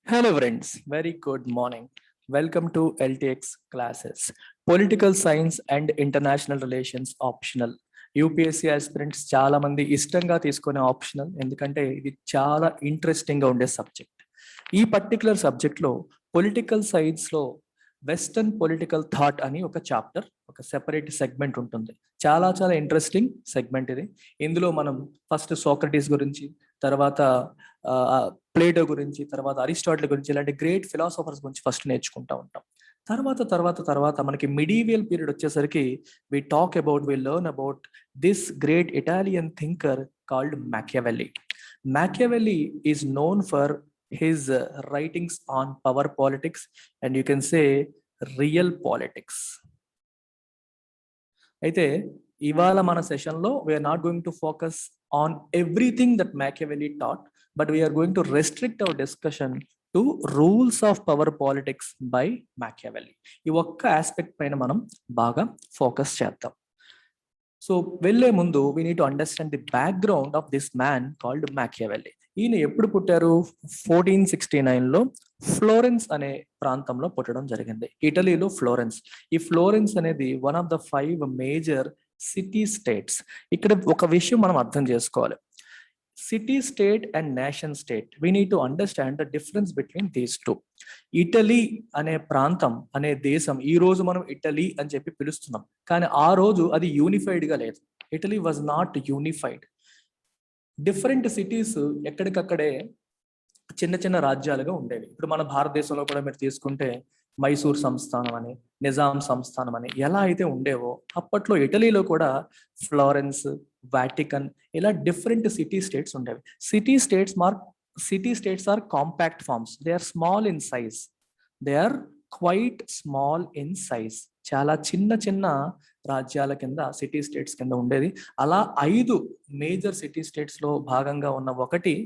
Hello friends, very good morning. Welcome to LTX classes. Political Science and International Relations optional. UPSC aspirants చాలా మంది ఇష్టంగా తీసుకునే optional, ఎందుకంటే ఇది చాలా ఇంట్రెస్టింగ్ గా ఉండే సబ్జెక్ట్. ఈ పర్టికులర్ సబ్జెక్ట్ లో పొలిటికల్ సైన్స్ లో వెస్టర్న్ పొలిటికల్ థాట్ అని ఒక చాప్టర్, ఒక సెపరేట్ సెగ్మెంట్ ఉంటుంది. చాలా చాలా ఇంట్రెస్టింగ్ సెగ్మెంట్ ఇది. ఇందులో మనం ఫస్ట్ సోక్రటీస్ గురించి, తర్వాత ప్లేటో గురించి, తర్వాత అరిస్టాటిల్ గురించి, ఇలాంటి గ్రేట్ ఫిలాసఫర్స్ గురించి ఫస్ట్ నేర్చుకుంటా ఉంటాం. తర్వాత మనకి మిడీవియల్ పీరియడ్ వచ్చేసరికి we learn about this great Italian thinker called Machiavelli. Machiavelli is known for his writings on power politics and you can say real politics. అయితే ఇవాళ మన సెషన్లో we are not going to focus on everything that Machiavelli taught, but we are going to restrict our discussion to rules of power politics by Machiavelli. ఈ ఒక్క aspect పైన మనం బాగా focus చేద్దాం. సో వెళ్ళే ముందు we need to understand the background of this man called Machiavelli. ఈయన ఎప్పుడు పుట్టారు? 1469లో ఫ్లోరెన్స్ అనే ప్రాంతంలో పుట్టడం జరిగింది. ఇటలీలో ఫ్లోరెన్స్. ఈ ఫ్లోరెన్స్ అనేది one of the 5 major city states. ఇక్కడ ఒక విషయం మనం అర్థం చేసుకోవాలి. City state and nation state, we need to understand the difference between these two. Italy అనే ప్రాంతం, అనే దేశం ఈ రోజు మనం ఇటలీ అని చెప్పి పిలుస్తున్నాం, కానీ ఆ రోజు అది యూనిఫైడ్ గా లేదు. Italy was not unified. Different cities ఎక్కడికక్కడే చిన్న చిన్న రాజ్యాలుగా ఉండేవి. ఇప్పుడు మన భారతదేశంలో కూడా మీరు తీసుకుంటే మైసూర్ సంస్థానం అని, నిజాం సంస్థానం అని ఎలా అయితే ఉండేవో, అప్పట్లో ఇటలీలో కూడా ఫ్లోరెన్స్, వాటికన్, ఇలా డిఫరెంట్ సిటీ స్టేట్స్ ఉండేవి. City states are compact forms. They are small in size. They are quite small in size. చాలా చిన్న చిన్న రాజ్యాల కింద, సిటీ స్టేట్స్ కింద ఉండేది. అలా 5 మేజర్ సిటీ స్టేట్స్ లో భాగంగా ఉన్న ఒకటి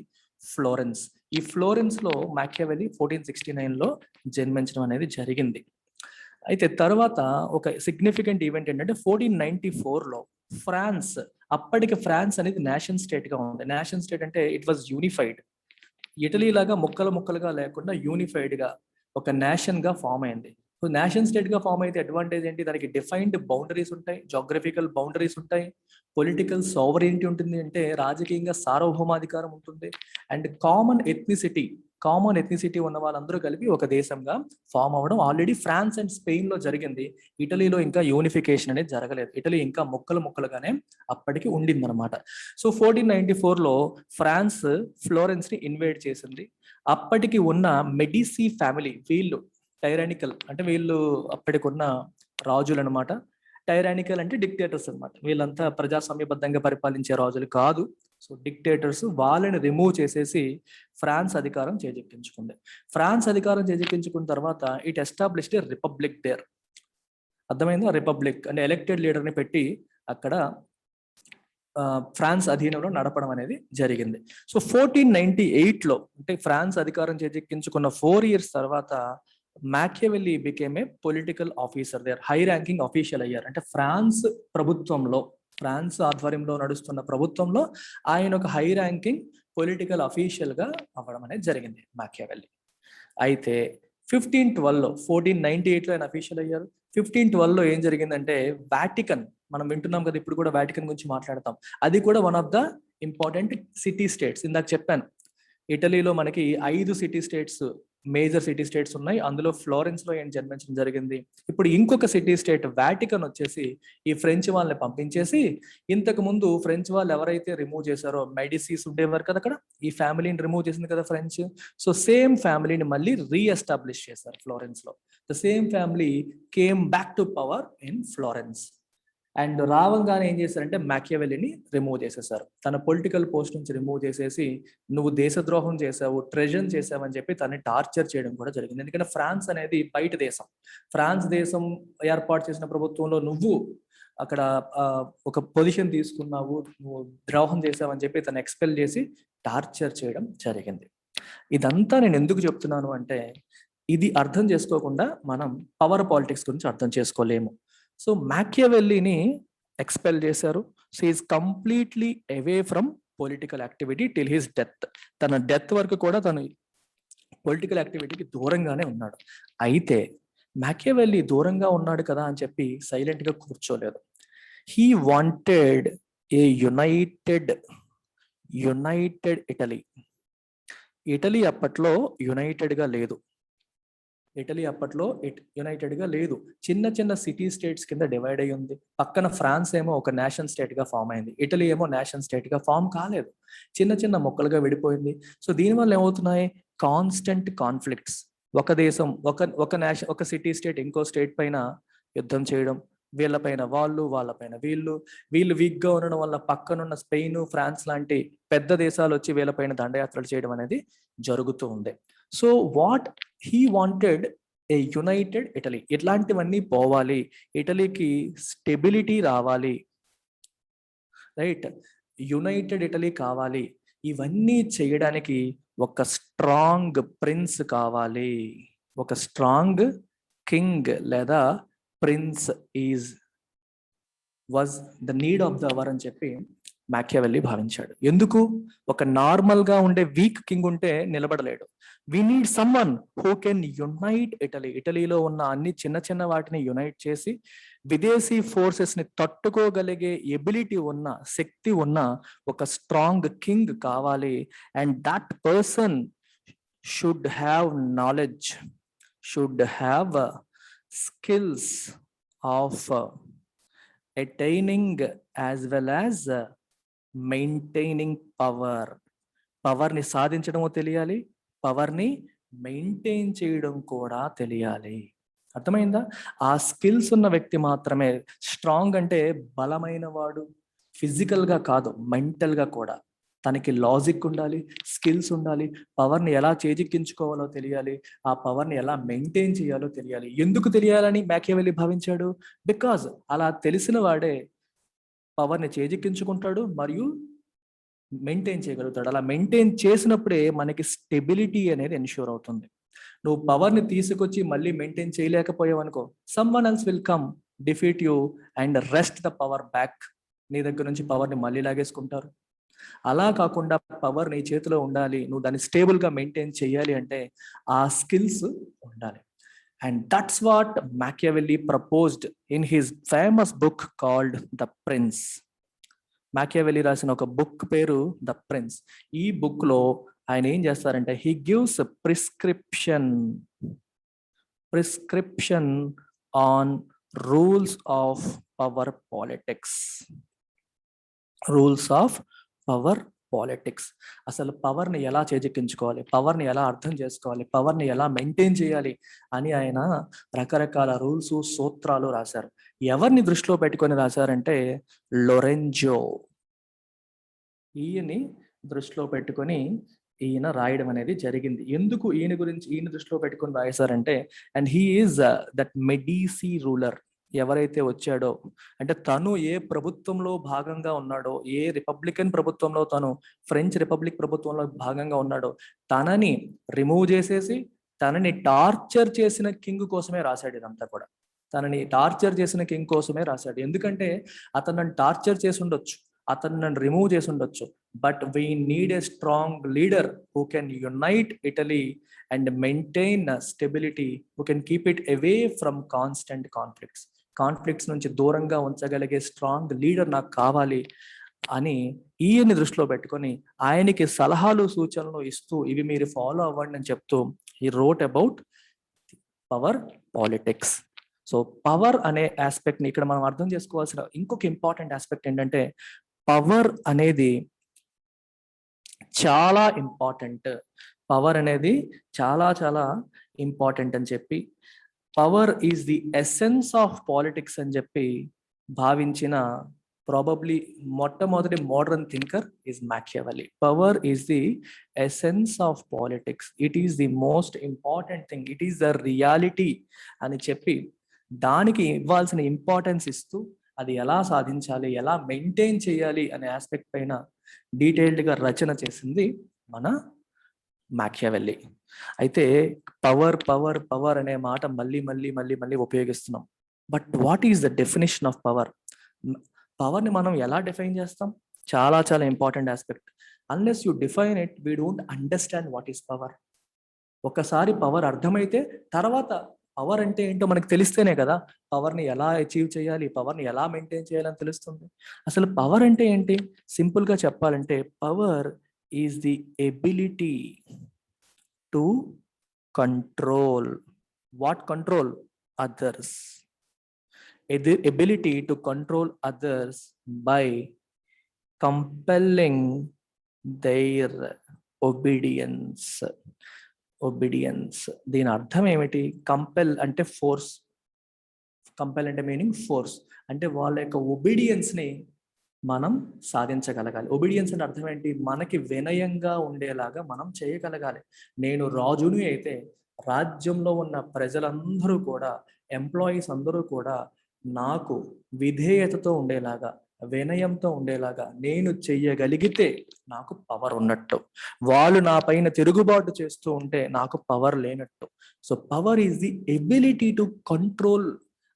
ఫ్లోరెన్స్. ఈ ఫ్లోరెన్స్ లో మ్యాకియావెల్లి 1469లో జన్మించడం అనేది జరిగింది. అయితే తర్వాత ఒక సిగ్నిఫికెంట్ ఈవెంట్ ఏంటంటే 1494లో ఫ్రాన్స్, అప్పటికి ఫ్రాన్స్ అనేది నేషన్ స్టేట్ గా ఉంది. నేషన్ స్టేట్ అంటే ఇట్ వాజ్ యూనిఫైడ్. ఇటలీ లాగా ముక్కలుగా లేకుండా యూనిఫైడ్ గా ఒక నేషన్ గా ఫామ్ అయింది. సో నేషన్ స్టేట్ గా ఫామ్ అయితే అడ్వాంటేజ్ ఏంటి? దానికి డిఫైన్డ్ బౌండరీస్ ఉంటాయి, జోగ్రఫికల్ బౌండరీస్ ఉంటాయి, పొలిటికల్ సావరెనిటీ ఉంటుంది, అంటే రాజకీయంగా సార్వభౌమాధికారం ఉంటుంది, అండ్ కామన్ ఎథ్నిసిటీ ఉన్న వాళ్ళందరూ కలిపి ఒక దేశంగా ఫామ్ అవ్వడం ఆల్రెడీ ఫ్రాన్స్ అండ్ స్పెయిన్ లో జరిగింది. ఇటలీలో ఇంకా యూనిఫికేషన్ అనేది జరగలేదు. ఇటలీ ఇంకా ముక్కలుగానే అప్పటికి ఉండిందనమాట. సో 1494లో ఫ్రాన్స్ ఫ్లోరెన్స్ ని ఇన్వైట్ చేసింది. అప్పటికి ఉన్న మెడిసి ఫ్యామిలీ, వీళ్ళు టైరానికల్, అంటే వీళ్ళు అప్పటికి ఉన్న రాజులు అనమాట. టైరానికల్ అంటే డిక్టేటర్స్ అనమాట. వీళ్ళంతా ప్రజాస్వామ్యబద్ధంగా పరిపాలించే రాజులు కాదు. సో డిక్టేటర్స్, వాళ్ళని రిమూవ్ చేసేసి ఫ్రాన్స్ అధికారం చేజెక్కించుకుంది. ఫ్రాన్స్ అధికారం చేజెక్కించుకున్న తర్వాత it established a republic there. అర్థమైందా? రిపబ్లిక్ అంటే ఎలక్టెడ్ లీడర్ని పెట్టి అక్కడ ఫ్రాన్స్ అధీనంలో నడపడం అనేది జరిగింది. సో 1498లో, అంటే ఫ్రాన్స్ అధికారం చేజెక్కించుకున్న 4 years తర్వాత Machiavelli became a political officer there. High ranking official అయ్యారు. అంటే ఫ్రాన్స్ ఆధ్వర్యంలో నడుస్తున్న ప్రభుత్వంలో ఆయన ఒక హై ర్యాంకింగ్ పొలిటికల్ అఫీషియల్ గా అవ్వడం అనేది జరిగింది మ్యాకియావెల్లి. అయితే 1512లో, 1498లో ఆయన అఫీషియల్ అయ్యారు. 1512లో ఏం జరిగిందంటే వాటికన్, మనం వింటున్నాం కదా, ఇప్పుడు కూడా వాటికన్ గురించి మాట్లాడతాం. అది కూడా one of the important city states. ఇందాక చెప్పాను, ఇటలీలో మనకి 5 city states, major city states ఉన్నాయి. అందులో ఫ్లోరెన్స్ లో ఏం జన్మించడం జరిగింది. ఇప్పుడు ఇంకొక సిటీ స్టేట్ వాటికన్ వచ్చేసి ఈ ఫ్రెంచ్ వాళ్ళని పంపించేసి, ఇంతకు ముందు ఫ్రెంచ్ వాళ్ళు ఎవరైతే రిమూవ్ చేశారో, మెడిసిస్ ఉండేవారు కదా అక్కడ, ఈ ఫ్యామిలీని రిమూవ్ చేసింది కదా ఫ్రెంచ్. సో సేమ్ ఫ్యామిలీని మళ్ళీ రీఎస్టాబ్లిష్ చేశారు ఫ్లోరెన్స్ లో. The same family came back to power in Florence. And రావంగానే ఏం చేశారంటే మ్యాకియావెల్లిని రిమూవ్ చేసేసారు. తన పొలిటికల్ పోస్ట్ నుంచి రిమూవ్ చేసేసి, నువ్వు దేశద్రోహం చేసావు, ట్రెజన్ చేసావు అని చెప్పి తనని టార్చర్ చేయడం కూడా జరిగింది. ఎందుకంటే ఫ్రాన్స్ అనేది బయట దేశం. ఫ్రాన్స్ దేశం ఏర్పాటు చేసిన ప్రభుత్వంలో నువ్వు అక్కడ ఒక పొజిషన్ తీసుకున్నావు, నువ్వు ద్రోహం చేసావు అని చెప్పి తను ఎక్స్పెల్ చేసి టార్చర్ చేయడం జరిగింది. ఇదంతా నేను ఎందుకు చెప్తున్నాను అంటే, ఇది అర్థం చేసుకోకుండా మనం పవర్ పాలిటిక్స్ గురించి అర్థం చేసుకోలేము. సో మ్యాకియావెల్లిని ఎక్స్పెల్ చేశారు. So is completely away from political activity till his death. తన డెత్ వరకు కూడా తను పొలిటికల్ యాక్టివిటీకి దూరంగానే ఉన్నాడు. అయితే మ్యాకియావెల్లి దూరంగా ఉన్నాడు కదా అని చెప్పి సైలెంట్ గా కూర్చోలేదు. He wanted a united Italy. Italy అప్పట్లో యునైటెడ్ గా లేదు. యునైటెడ్ గా లేదు. చిన్న చిన్న సిటీ స్టేట్స్ కింద డివైడ్ అయి ఉంది. పక్కన ఫ్రాన్స్ ఏమో ఒక నేషన్ స్టేట్ గా ఫామ్ అయింది. ఇటలీ ఏమో నేషన్ స్టేట్ గా ఫామ్ కాలేదు, చిన్న చిన్న మొక్కలుగా విడిపోయింది. సో దీనివల్ల ఏమవుతున్నాయి? Constant conflicts. ఒక దేశం ఒక సిటీ స్టేట్ ఇంకో స్టేట్ పైన యుద్ధం చేయడం, వీళ్ళపైన వాళ్ళు, వాళ్ళపైన వీళ్ళు వీక్ గా ఉండడం వల్ల పక్కనున్న స్పెయిన్, ఫ్రాన్స్ లాంటి పెద్ద దేశాలు వచ్చి వీళ్ళపైన దండయాత్రలు చేయడం అనేది జరుగుతూ ఉంది. So what he wanted a united Italy. ఇట్లాంటివన్నీ పోవాలి, ఇటలీకి స్టెబిలిటీ రావాలి, రైట్? యునైటెడ్ ఇటలీ కావాలి. ఇవన్నీ చేయడానికి ఒక స్ట్రాంగ్ ప్రిన్స్ కావాలి, ఒక స్ట్రాంగ్ కింగ్ లేదా prince was the need of the hour అని చెప్పి మ్యాకియావెల్లి భావించాడు. ఎందుకు? ఒక నార్మల్ గా ఉండే వీక్ కింగ్ ఉంటే నిలబడలేడు. We need someone who can unite Italy. ఇటలీలో ఉన్న అన్ని చిన్న చిన్న వాటిని యునైట్ చేసి విదేశీ ఫోర్సెస్ ని తట్టుకోగలిగే ఎబిలిటీ ఉన్న, శక్తి ఉన్న ఒక స్ట్రాంగ్ కింగ్ కావాలి. And that person should have knowledge, should have skills of attaining as well as maintaining power. పవర్ని సాధించడమో తెలియాలి, పవర్ని మెయింటైన్ చేయడం కూడా తెలియాలి. అర్థమైందా? ఆ స్కిల్స్ ఉన్న వ్యక్తి మాత్రమే. స్ట్రాంగ్ అంటే బలమైన వాడు, ఫిజికల్ గా కాదు, మెంటల్ గా కూడా. తనకి లాజిక్ ఉండాలి, స్కిల్స్ ఉండాలి, పవర్ని ఎలా చేజిక్కించుకోవాలో తెలియాలి, ఆ పవర్ని ఎలా మెయింటైన్ చేయాలో తెలియాలి. ఎందుకు తెలియాలని మ్యాకియావెల్లి భావించాడు? బికాజ్ అలా తెలిసిన వాడే పవర్ని చేజిక్కించుకుంటాడు మరియు మెయింటైన్ చేయగలుగుతాడు. అలా మెయింటైన్ చేసినప్పుడే మనకి స్టెబిలిటీ అనేది ఎన్ష్యూర్ అవుతుంది. నువ్వు పవర్ని తీసుకొచ్చి మళ్ళీ మెయింటైన్ చేయలేకపోయావు అనుకో, someone else will come, defeat you and rest the power back. నీ దగ్గర నుంచి పవర్ని మళ్ళీ లాగేసుకుంటారు. అలా కాకుండా పవర్ నీ చేతిలో ఉండాలి, నువ్వు దాన్ని స్టేబుల్ గా మెయింటైన్ చేయాలి అంటే ఆ స్కిల్స్ ఉండాలి. And that's what Machiavelli proposed in his famous book called the prince. Machiavelli రాసిన ఒక బుక్ పేరు ద ప్రిన్స్. ఈ బుక్ లో ఆయన ఏం చేస్తారంటే he gives prescription on rules of power politics. Rules of power politics. అసలు పవర్ని ఎలా చేజిక్కించుకోవాలి, పవర్ని ఎలా అర్థం చేసుకోవాలి, పవర్ని ఎలా మెయింటైన్ చేయాలి అని ఆయన రకరకాల రూల్స్, సూత్రాలు రాశారు. ఎవరిని దృష్టిలో పెట్టుకొని రాశారంటే లొరెంజో. ఈయన్ని దృష్టిలో పెట్టుకొని ఈయన రాయడం అనేది జరిగింది. ఎందుకు ఈయన దృష్టిలో పెట్టుకొని రాశారంటే, and he is that Medici ruler. ఎవరైతే వచ్చాడో అంటే తను ఏ ప్రభుత్వంలో భాగంగా ఉన్నాడో, ఏ రిపబ్లికన్ ప్రభుత్వంలో, తను ఫ్రెంచ్ రిపబ్లిక్ ప్రభుత్వంలో భాగంగా ఉన్నాడో, తనని రిమూవ్ చేసేసి తనని టార్చర్ చేసిన కింగ్ కోసమే రాశాడు ఇదంతా కూడా. తనని టార్చర్ చేసిన కింగ్ కోసమే రాశాడు. ఎందుకంటే అతను నన్ను టార్చర్ చేసి ఉండొచ్చు, అతను నన్ను రిమూవ్ చేసి ఉండొచ్చు, but we need a strong leader who can unite Italy and maintain stability, who can keep it away from constant conflicts నుంచి దూరంగా ఉంచగలిగే స్ట్రాంగ్ లీడర్ నాకు కావాలి అని ఈయన్ని దృష్టిలో పెట్టుకొని ఆయనకి సలహాలు, సూచనలు ఇస్తూ ఇవి మీరు ఫాలో అవ్వండి అని చెప్తూ ఈ wrote about power politics. So power అనే ఆస్పెక్ట్ ని ఇక్కడ మనం అర్థం చేసుకోవాల్సిన ఇంకొక ఇంపార్టెంట్ ఆస్పెక్ట్ ఏంటంటే, పవర్ అనేది చాలా ఇంపార్టెంట్. పవర్ అనేది చాలా చాలా ఇంపార్టెంట్ అని చెప్పి, power is the essence of politics అని చెప్పి భావించిన ప్రాబబ్లీ మొట్టమొదటి modern thinker is Machiavelli. Power is the essence of politics, it is the most important thing, it is the reality అని చెప్పి దానికి ఇవ్వాల్సిన ఇంపార్టెన్స్ ఇస్తూ అది ఎలా సాధించాలి, ఎలా మెయింటైన్ చేయాలి అనే ఆస్పెక్ట్ పైన డీటెయిల్డ్గా రచన చేసింది మన మ్యాకియావెల్లి. అయితే పవర్ పవర్ పవర్ అనే మాట మళ్ళీ మళ్ళీ మళ్ళీ మళ్ళీ ఉపయోగిస్తున్నాం. But what is the definition of power? పవర్ని మనం ఎలా డిఫైన్ చేస్తాం? చాలా చాలా important aspect. Unless you define it, we don't understand what is power. ఒకసారి పవర్ అర్థమైతే తర్వాత పవర్ అంటే ఏంటో మనకు తెలిస్తేనే కదా పవర్ని ఎలా అచీవ్ చేయాలి, పవర్ని ఎలా మెయింటైన్ చేయాలని తెలుస్తుంది. అసలు పవర్ అంటే ఏంటి? సింపుల్గా చెప్పాలంటే power is the ability to control. What control? Others. The ability to control others by compelling their obedience. దీని అర్థం ఏమిటి? కంపెల్ అంటే ఫోర్స్. కంపెల్ అంటే మీనింగ్ ఫోర్స్. అంటే వాళ్ళ యొక్క ఒబీడియన్స్ ని మనం సాధించగలగాలి. ఒబీడియన్స్ అంటే అర్థం ఏంటి? మనకి వినయంగా ఉండేలాగా మనం చేయగలగాలి. నేను రాజుని అయితే రాజ్యంలో ఉన్న ప్రజలందరూ కూడా, ఎంప్లాయీస్ అందరూ కూడా నాకు విధేయతతో ఉండేలాగా, వినయంతో ఉండేలాగా నేను చెయ్యగలిగితే నాకు పవర్ ఉన్నట్టు. వాళ్ళు నా పైన తిరుగుబాటు చేస్తూ ఉంటే నాకు పవర్ లేనట్టు. So power is the ability to control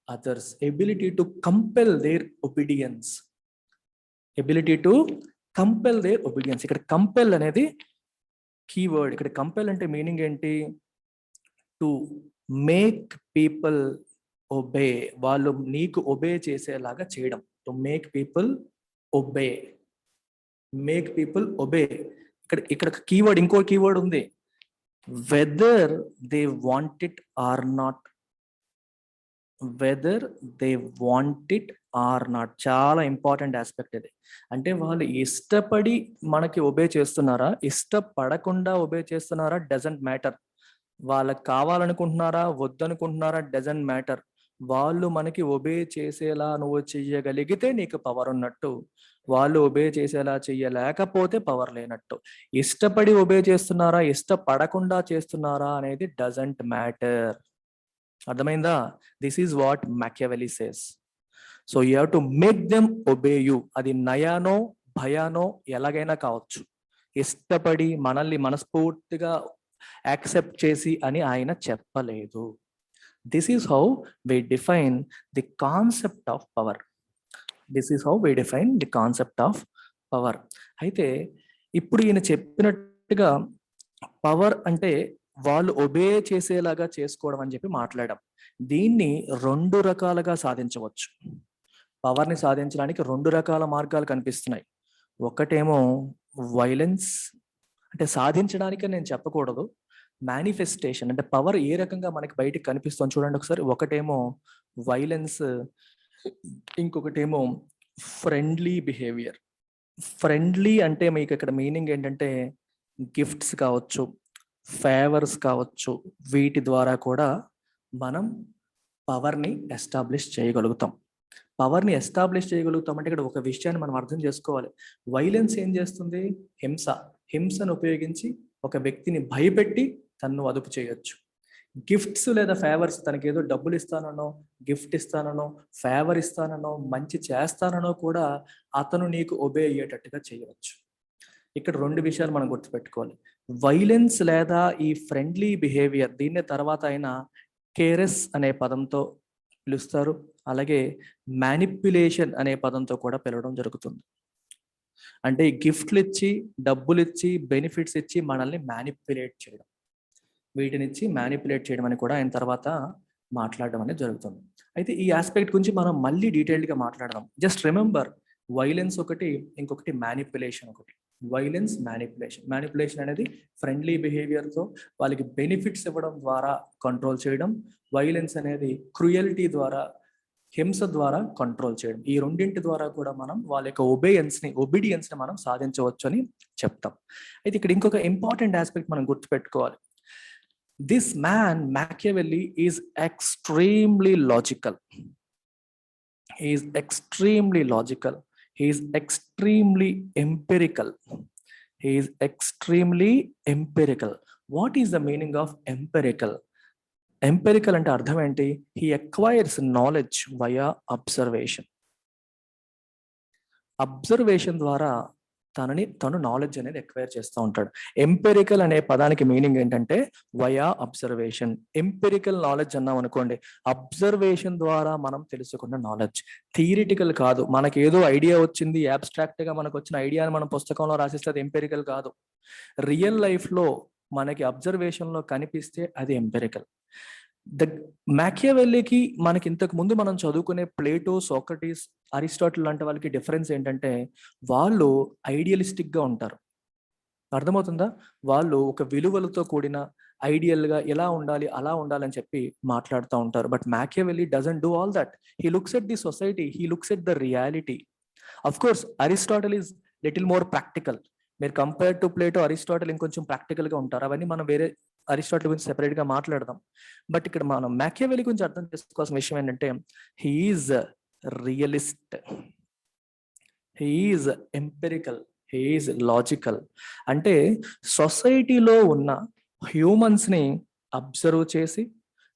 others, ability to compel their obedience. Ability to compel their obedience. ఇక్కడ కంపెల్ అనేది కీవర్డ్. ఇక్కడ కంపెల్ అంటే మీనింగ్ ఏంటి? To make people obey. వాళ్ళు నీకు ఒబే చేసేలాగా చేయడం. To make people obey. Make people obey. ఇక్కడ కీవర్డ్, ఇంకో కీవర్డ్ ఉంది. Whether they want it or not. Whether they want it or not. చాలా ఇంపార్టెంట్ ఆస్పెక్ట్ ఇది. అంటే వాళ్ళు ఇష్టపడి మనకి ఒబే చేస్తున్నారా, ఇష్టపడకుండా ఒబే చేస్తున్నారా, డజంట్ మ్యాటర్. వాళ్ళకి కావాలనుకుంటున్నారా, వద్దనుకుంటున్నారా, డజంట్ మ్యాటర్. వాళ్ళు మనకి ఒబే చేసేలా నువ్వు చెయ్యగలిగితే నీకు పవర్ ఉన్నట్టు. వాళ్ళు ఒబే చేసేలా చెయ్యలేకపోతే పవర్ లేనట్టు. ఇష్టపడి ఒబే చేస్తున్నారా, ఇష్టపడకుండా చేస్తున్నారా అనేది డజంట్ మ్యాటర్. అర్థమైందా? This is what Machiavelli says. So you have to make them obey you. అది నయానో భయానో ఎలాగైనా కావచ్చు. ఇష్టపడి మనల్ని మనస్ఫూర్తిగా యాక్సెప్ట్ చేసి అని ఆయన చెప్పలేదు. This is how we define the concept of power. This is how we define the concept of power. అయితే ఇప్పుడు ఈయన చెప్పినట్టుగా పవర్ అంటే వాళ్ళు ఒబే చేసేలాగా చేసుకోవడం అని చెప్పి మాట్లాడాం. దీన్ని రెండు రకాలుగా సాధించవచ్చు. పవర్ని సాధించడానికి రెండు రకాల మార్గాలు కనిపిస్తున్నాయి. ఒకటేమో వైలెన్స్, అంటే సాధించడానికి నేను చెప్పకూడదు, మేనిఫెస్టేషన్. అంటే పవర్ ఏ రకంగా మనకి బయటికి కనిపిస్తుంది చూడండి ఒకసారి. ఒకటేమో వైలెన్స్, ఇంకొకటేమో ఫ్రెండ్లీ బిహేవియర్. ఫ్రెండ్లీ అంటే మీకు ఇక్కడ మీనింగ్ ఏంటంటే గిఫ్ట్స్ కావచ్చు, ఫేవర్స్ కావచ్చు, వీటి ద్వారా కూడా మనం పవర్ని ఎస్టాబ్లిష్ చేయగలుగుతాం. పవర్ని ఎస్టాబ్లిష్ చేయగలుగుతాం అంటే ఇక్కడ ఒక విషయాన్ని మనం అర్థం చేసుకోవాలి. వైలెన్స్ ఏం చేస్తుంది? హింస. హింసను ఉపయోగించి ఒక వ్యక్తిని భయపెట్టి తన్ను అదుపు చేయొచ్చు. గిఫ్ట్స్ లేదా ఫేవర్స్, తనకి ఏదో డబ్బులు ఇస్తానో, గిఫ్ట్ ఇస్తానో, ఫేవర్ ఇస్తానో, మంచి చేస్తానో కూడా అతను నీకు ఒబే అయ్యేటట్టుగా చేయవచ్చు. ఇక్కడ రెండు విషయాలు మనం గుర్తుపెట్టుకోవాలి. వైలెన్స్ లేదా ఈ ఫ్రెండ్లీ బిహేవియర్, దీన్నే తర్వాత అయినా కేరెస్ అనే పదంతో పిలుస్తారు. అలాగే మ్యానిప్యులేషన్ అనే పదంతో కూడా పిలవడం జరుగుతుంది. అంటే ఈ గిఫ్ట్లు ఇచ్చి, డబ్బులు ఇచ్చి, బెనిఫిట్స్ ఇచ్చి మనల్ని మ్యానిప్యులేట్ చేయడం, వీటినిచ్చి మ్యానిపులేట్ చేయడం అని కూడా ఆయన తర్వాత మాట్లాడడం అనేది జరుగుతుంది. అయితే ఈ ఆస్పెక్ట్ గురించి మనం మళ్ళీ డీటెయిల్డ్గా మాట్లాడదాం. జస్ట్ రిమెంబర్, వైలెన్స్ ఒకటి, ఇంకొకటి మ్యానిపులేషన్ ఒకటి. Violence, manipulation. మ్యానిపులేషన్ అనేది ఫ్రెండ్లీ బిహేవియర్తో వాళ్ళకి బెనిఫిట్స్ ఇవ్వడం ద్వారా కంట్రోల్ చేయడం. వైలెన్స్ అనేది క్రూయల్టీ ద్వారా, హింస ద్వారా కంట్రోల్ చేయడం. ఈ రెండింటి ద్వారా కూడా మనం వాళ్ళ యొక్క ఒబీడియన్స్ని మనం సాధించవచ్చు అని చెప్తాం. అయితే ఇక్కడ ఇంకొక ఇంపార్టెంట్ ఆస్పెక్ట్ మనం గుర్తుపెట్టుకోవాలి. This man, Machiavelli, is extremely logical. He is extremely logical. He is extremely empirical. He is extremely empirical. What is the meaning of empirical? Empirical ante ardham enti? He acquires knowledge via observation. Observation ద్వారా తను knowledge అనేది acquire చేస్తూ ఉంటాడు. Empirical అనే పదానికి meaning ఏంటంటే via observation. Empirical knowledge అన్నాం అనుకోండి, అబ్జర్వేషన్ ద్వారా మనం తెలుసుకున్న నాలెడ్జ్. థియరిటికల్ కాదు. మనకి ఏదో ఐడియా వచ్చింది, అబ్స్ట్రాక్ట్ గా మనకు వచ్చిన ఐడియాని మనం పుస్తకంలో రాసిస్తే అది ఎంపెరికల్ కాదు. రియల్ లైఫ్ లో మనకి అబ్జర్వేషన్లో కనిపిస్తే అది ఎంపెరికల్. ద మ్యాకియావెల్లీకి మనకి ఇంతకు ముందు మనం చదువుకునే ప్లేటో, సోక్రటీస్, అరిస్టాటిల్ లాంటి వాళ్ళకి డిఫరెన్స్ ఏంటంటే వాళ్ళు ఐడియలిస్టిక్గా ఉంటారు. అర్థమవుతుందా? వాళ్ళు ఒక విలువలతో కూడిన ఐడియల్గా ఎలా ఉండాలి అలా ఉండాలని చెప్పి మాట్లాడుతూ ఉంటారు. But Machiavelli doesn't do all that. He looks at the society, he looks at the reality. Of course Aristotle is little more practical. మీరు కంపేర్ టు ప్లేటో, అరిస్టాటిల్ ఇంకొంచెం ప్రాక్టికల్గా ఉంటారు. అవన్నీ మనం వేరే అరిస్టాటిల్ గురించి సెపరేట్గా మాట్లాడదాం. బట్ ఇక్కడ మనం మ్యాకియావెల్లీ గురించి అర్థం చేసుకోవాల్సిన విషయం ఏంటంటే he is realist, he is empirical, he is logical. అంటే సొసైటీలో ఉన్న హ్యూమన్స్ని అబ్జర్వ్ చేసి,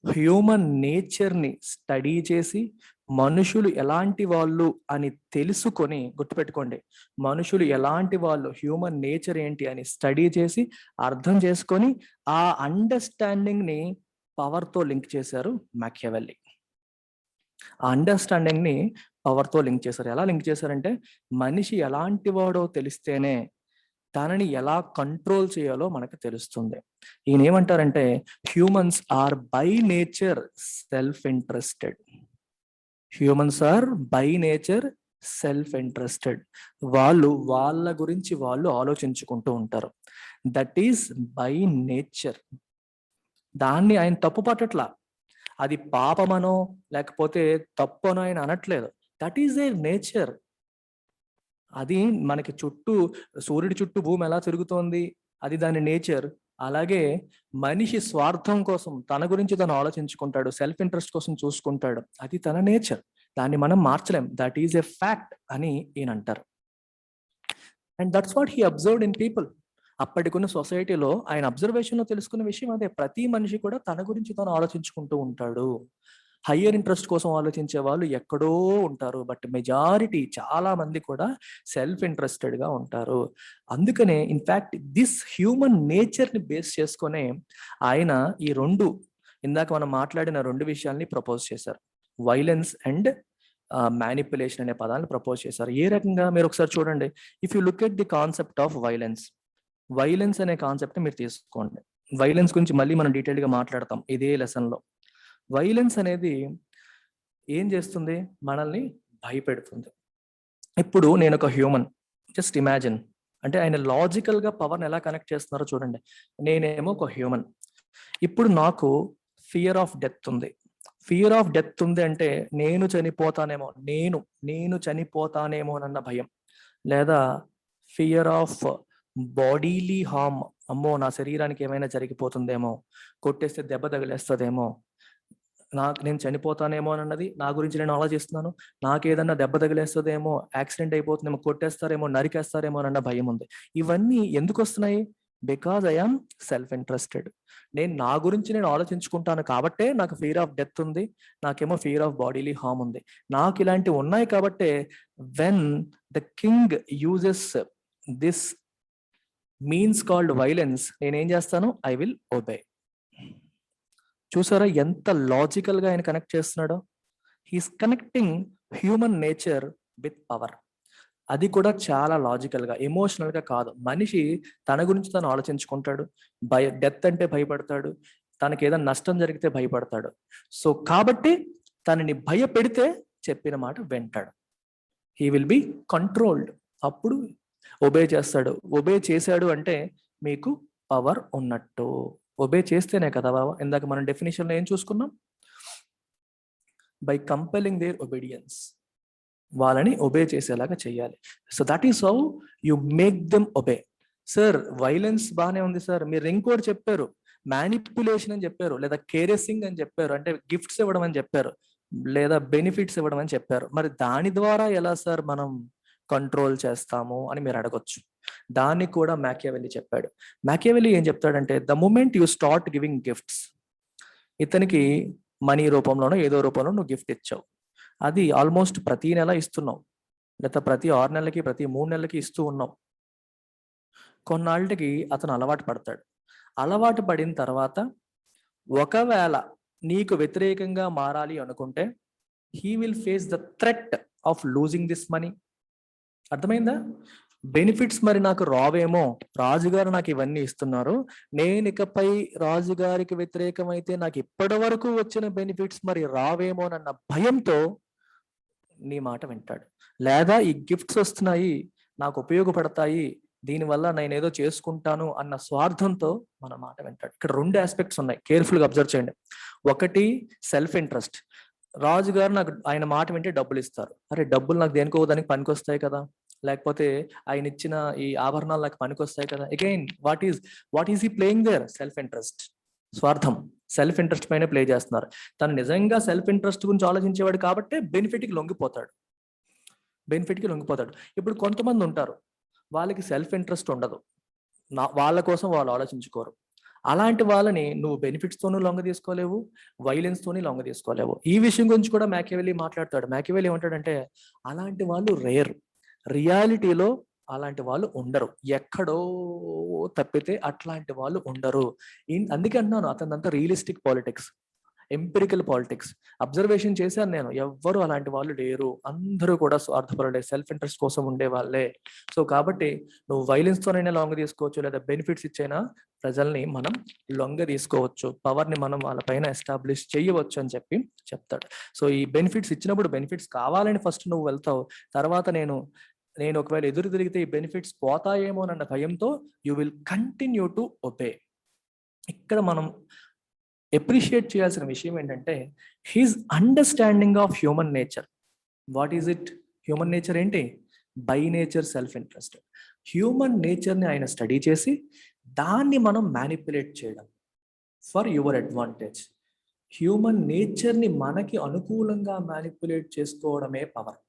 హ్యూమన్ నేచర్ని స్టడీ చేసి, మనుషులు ఎలాంటి వాళ్ళు అని తెలుసుకొని, గుర్తుపెట్టుకోండి, మనుషులు ఎలాంటి వాళ్ళు, హ్యూమన్ నేచర్ ఏంటి అని స్టడీ చేసి అర్థం చేసుకొని ఆ అండర్స్టాండింగ్ని పవర్తో లింక్ చేశారు మ్యాకియావెల్లీ. ఆ అండర్స్టాండింగ్ని పవర్తో లింక్ చేశారు. ఎలా లింక్ చేశారంటే మనిషి ఎలాంటి వాడో తెలిస్తేనే తనని ఎలా కంట్రోల్ చేయాలో మనకు తెలుస్తుంది. ఈయన ఏమంటారంటే humans are by nature self interested. Humans are by nature self interested. వాళ్ళు వాళ్ళ గురించి వాళ్ళు ఆలోచించుకుంటూ ఉంటారు. That is by nature. దాన్ని ఆయన తప్పు పట్టట్లా, అది పాపమనో లేకపోతే తప్పనో ఆయన అనట్లేదు. That is a nature. అది మనకి చుట్టూ సూర్యుడి చుట్టూ భూమి ఎలా తిరుగుతోంది, అది దాని నేచర్. అలాగే మనిషి స్వార్థం కోసం తన గురించి తను ఆలోచించుకుంటాడు, సెల్ఫ్ ఇంట్రెస్ట్ కోసం చూసుకుంటాడు, అది తన నేచర్. దాన్ని మనం మార్చలేం. దట్ ఈస్ ఎ ఫ్యాక్ట్ అని ఈయన అంటారు. And that's what he observed in people. అప్పటికున్న సొసైటీలో ఆయన అబ్జర్వేషన్లో తెలుసుకున్న విషయం అదే. ప్రతి మనిషి కూడా తన గురించి తను ఆలోచించుకుంటూ ఉంటాడు. హయ్యర్ ఇంట్రెస్ట్ కోసం ఆలోచించే వాళ్ళు ఎక్కడో ఉంటారు. బట్ మెజారిటీ చాలా మంది కూడా సెల్ఫ్ ఇంట్రెస్టెడ్గా ఉంటారు. అందుకనే ఇన్ఫ్యాక్ట్ దిస్ హ్యూమన్ నేచర్ని బేస్ చేసుకునే ఆయన ఈ రెండు, ఇందాక మనం మాట్లాడిన రెండు విషయాల్ని ప్రపోజ్ చేశారు. వైలెన్స్ అండ్ మ్యానిపులేషన్ అనే పదాలను ప్రపోజ్ చేశారు. ఏ రకంగా మీరు ఒకసారి చూడండి. If you look at the concept of violence, violence అనే కాన్సెప్ట్ మీరు తీసుకోండి. వైలెన్స్ గురించి మళ్ళీ మనం డీటెయిల్గా మాట్లాడతాం ఇదే లెసన్లో. వైలెన్స్ అనేది ఏం చేస్తుంది? మనల్ని భయపెడుతుంది. ఇప్పుడు నేను ఒక హ్యూమన్, జస్ట్ ఇమాజిన్. అంటే ఆయన లాజికల్గా పవర్ని ఎలా కనెక్ట్ చేస్తున్నారో చూడండి. నేనేమో ఒక హ్యూమన్. ఇప్పుడు నాకు ఫియర్ ఆఫ్ డెత్ ఉంది. ఫియర్ ఆఫ్ డెత్ ఉంది అంటే నేను చనిపోతానేమో, నేను చనిపోతానేమో అన్న భయం. లేదా ఫియర్ ఆఫ్ బాడీలీ హార్మ్, అమ్మో నా శరీరానికి ఏమైనా జరిగిపోతుందేమో, కొట్టేస్తే దెబ్బ తగిలేస్తుందేమో, నేను చనిపోతానేమో అన్నది నా గురించి నేను ఆలోచిస్తున్నాను. నాకు ఏదన్నా దెబ్బ తగిలేస్తుందేమో, యాక్సిడెంట్ అయిపోతుందేమో, కొట్టేస్తారేమో, నరికేస్తారేమో అన్న భయం ఉంది. ఇవన్నీ ఎందుకు వస్తున్నాయి? Because I am self interested. నేను నా గురించి నేను ఆలోచించుకుంటాను కాబట్టే నాకు ఫియర్ ఆఫ్ డెత్ ఉంది, నాకేమో ఫియర్ ఆఫ్ బాడీలీ హార్మ్ ఉంది. నాకు ఇలాంటివి ఉన్నాయి కాబట్టే when the king uses this means called violence, నేనేం చేస్తాను? I will obey. చూసారా ఎంత లాజికల్ గా ఆయన కనెక్ట్ చేస్తున్నాడో? He's connecting human nature with power. అది కూడా చాలా లాజికల్ గా, ఎమోషనల్ గా కాదు. మనిషి తన గురించి తను ఆలోచించుకుంటాడు. డెత్ అంటే భయపడతాడు, తనకి ఏదైనా నష్టం జరిగితే భయపడతాడు. సో కాబట్టి తనని భయపెడితే చెప్పిన మాట వింటాడు. He will be controlled. అప్పుడు ఒబే చేస్తాడు. ఒబే చేశాడు అంటే మీకు పవర్ ఉన్నట్టు. ఒబే చేస్తేనే కదా బాబా, ఇందాక మనం డెఫినేషన్లో ఏం చూసుకున్నాం? By compelling their obedience. వాళ్ళని ఒబే చేసేలాగా చేయాలి. So that is how you make them obey. Sir violence బాగానే ఉంది సార్, మీరు ఇంకోటి చెప్పారు, మ్యానిపులేషన్ అని చెప్పారు, లేదా కేరెసింగ్ అని చెప్పారు, అంటే గిఫ్ట్స్ ఇవ్వడం అని చెప్పారు, లేదా బెనిఫిట్స్ ఇవ్వడం అని చెప్పారు. మరి దాని ద్వారా ఎలా సార్ మనం కంట్రోల్ చేస్తాము అని మీరు అడగొచ్చు. దాన్ని కూడా మ్యాకియావెల్లీ చెప్పాడు. మ్యాకియావెల్లీ ఏం చెప్తాడంటే the moment you start giving gifts, ఇతనికి మనీ రూపంలోనో ఏదో రూపంలో నువ్వు గిఫ్ట్ ఇచ్చావు, అది ఆల్మోస్ట్ ప్రతి నెల ఇస్తున్నావు, లేదా ప్రతి 6 నెలలకి ప్రతి 3 నెలలకి ఇస్తూ ఉన్నావు. కొన్నాళ్ళకి అతను అలవాటు పడతాడు. అలవాటు పడిన తర్వాత ఒకవేళ నీకు వ్యతిరేకంగా మారాలి అనుకుంటే he will face the threat of losing this money. అర్థమైందా? బెనిఫిట్స్ మరి నాకు రావేమో, రాజుగారు నాకు ఇవన్నీ ఇస్తున్నారు, నేను ఇకపై రాజుగారికి వ్యతిరేకమైతే నాకు ఇప్పటి వరకు వచ్చిన బెనిఫిట్స్ మరి రావేమోనన్న భయంతో నీ మాట వింటాడు. లేదా ఈ గిఫ్ట్స్ వస్తున్నాయి, నాకు ఉపయోగపడతాయి, దీనివల్ల నేను ఏదో చేసుకుంటాను అన్న స్వార్థంతో మన మాట వింటాడు. ఇక్కడ 2 ఆస్పెక్ట్స్ ఉన్నాయి, కేర్ఫుల్ గా అబ్జర్వ్ చేయండి. ఒకటి సెల్ఫ్ ఇంట్రెస్ట్. రాజుగారు నాకు ఆయన మాట వింటే డబ్బులు ఇస్తారు, అరే డబ్బులు నాకు దేనికో దానికి పనికొస్తాయి కదా, లేకపోతే ఆయన ఇచ్చిన ఈ ఆభరణాలు నాకు పనికొస్తాయి కదా. Again what is he playing there? Self interest, స్వార్థం, సెల్ఫ్ ఇంట్రెస్ట్ పైన ప్లే చేస్తున్నారు. తను నిజంగా సెల్ఫ్ ఇంట్రెస్ట్ గురించి ఆలోచించేవాడు కాబట్టి బెనిఫిట్కి లొంగిపోతాడు. ఇప్పుడు కొంతమంది ఉంటారు, వాళ్ళకి సెల్ఫ్ ఇంట్రెస్ట్ ఉండదు, వాళ్ళ కోసం వాళ్ళు ఆలోచించుకోరు. అలాంటి వాళ్ళని నువ్వు బెనిఫిట్స్ తోనూ లొంగ తీసుకోలేవు, వైలెన్స్ తోని లొంగ తీసుకోలేవు. ఈ విషయం గురించి కూడా మ్యాకియవెల్లీ మాట్లాడతాడు. మ్యాకియవెల్లీ ఏమంటాడంటే అలాంటి వాళ్ళు రేర్, రియాలిటీలో అలాంటి వాళ్ళు ఉండరు, ఎక్కడో తప్పితే అట్లాంటి వాళ్ళు ఉండరు. అందుకే అన్నాను అతనంతా realistic politics, empirical politics. Observation చేశాను నేను, ఎవ్వరు అలాంటి వాళ్ళు లేరు, అందరూ కూడా స్వార్థపరులే, సెల్ఫ్ ఇంట్రెస్ట్ కోసం ఉండే వాళ్ళే. సో కాబట్టి నువ్వు వైలెన్స్ తోనైనా లొంగ తీసుకోవచ్చు, లేదా బెనిఫిట్స్ ఇచ్చైనా ప్రజల్ని మనం లొంగ తీసుకోవచ్చు, పవర్ ని మనం వాళ్ళపైన ఎస్టాబ్లిష్ చేయవచ్చు అని చెప్పి చెప్తాడు. సో ఈ బెనిఫిట్స్ ఇచ్చినప్పుడు బెనిఫిట్స్ కావాలని ఫస్ట్ నువ్వు వెళ్తావు, తర్వాత నేను ఒకవేళ ఎదురు తిరిగితే ఈ బెనిఫిట్స్ పోతాయేమోనన్న భయంతో you will continue to obey. ఇక్కడ మనం అప్రిషియేట్ చేయాల్సిన విషయం ఏంటంటే his understanding of human nature. What is it? Human nature ఏంటి? By nature self interest. Human నేచర్ని ఆయన స్టడీ చేసి దాన్ని మనం మ్యానిపులేట్ చేయడం ఫర్ యువర్ అడ్వాంటేజ్. హ్యూమన్ నేచర్ని మనకి అనుకూలంగా మ్యానిపులేట్ చేసుకోవడమే పవర్.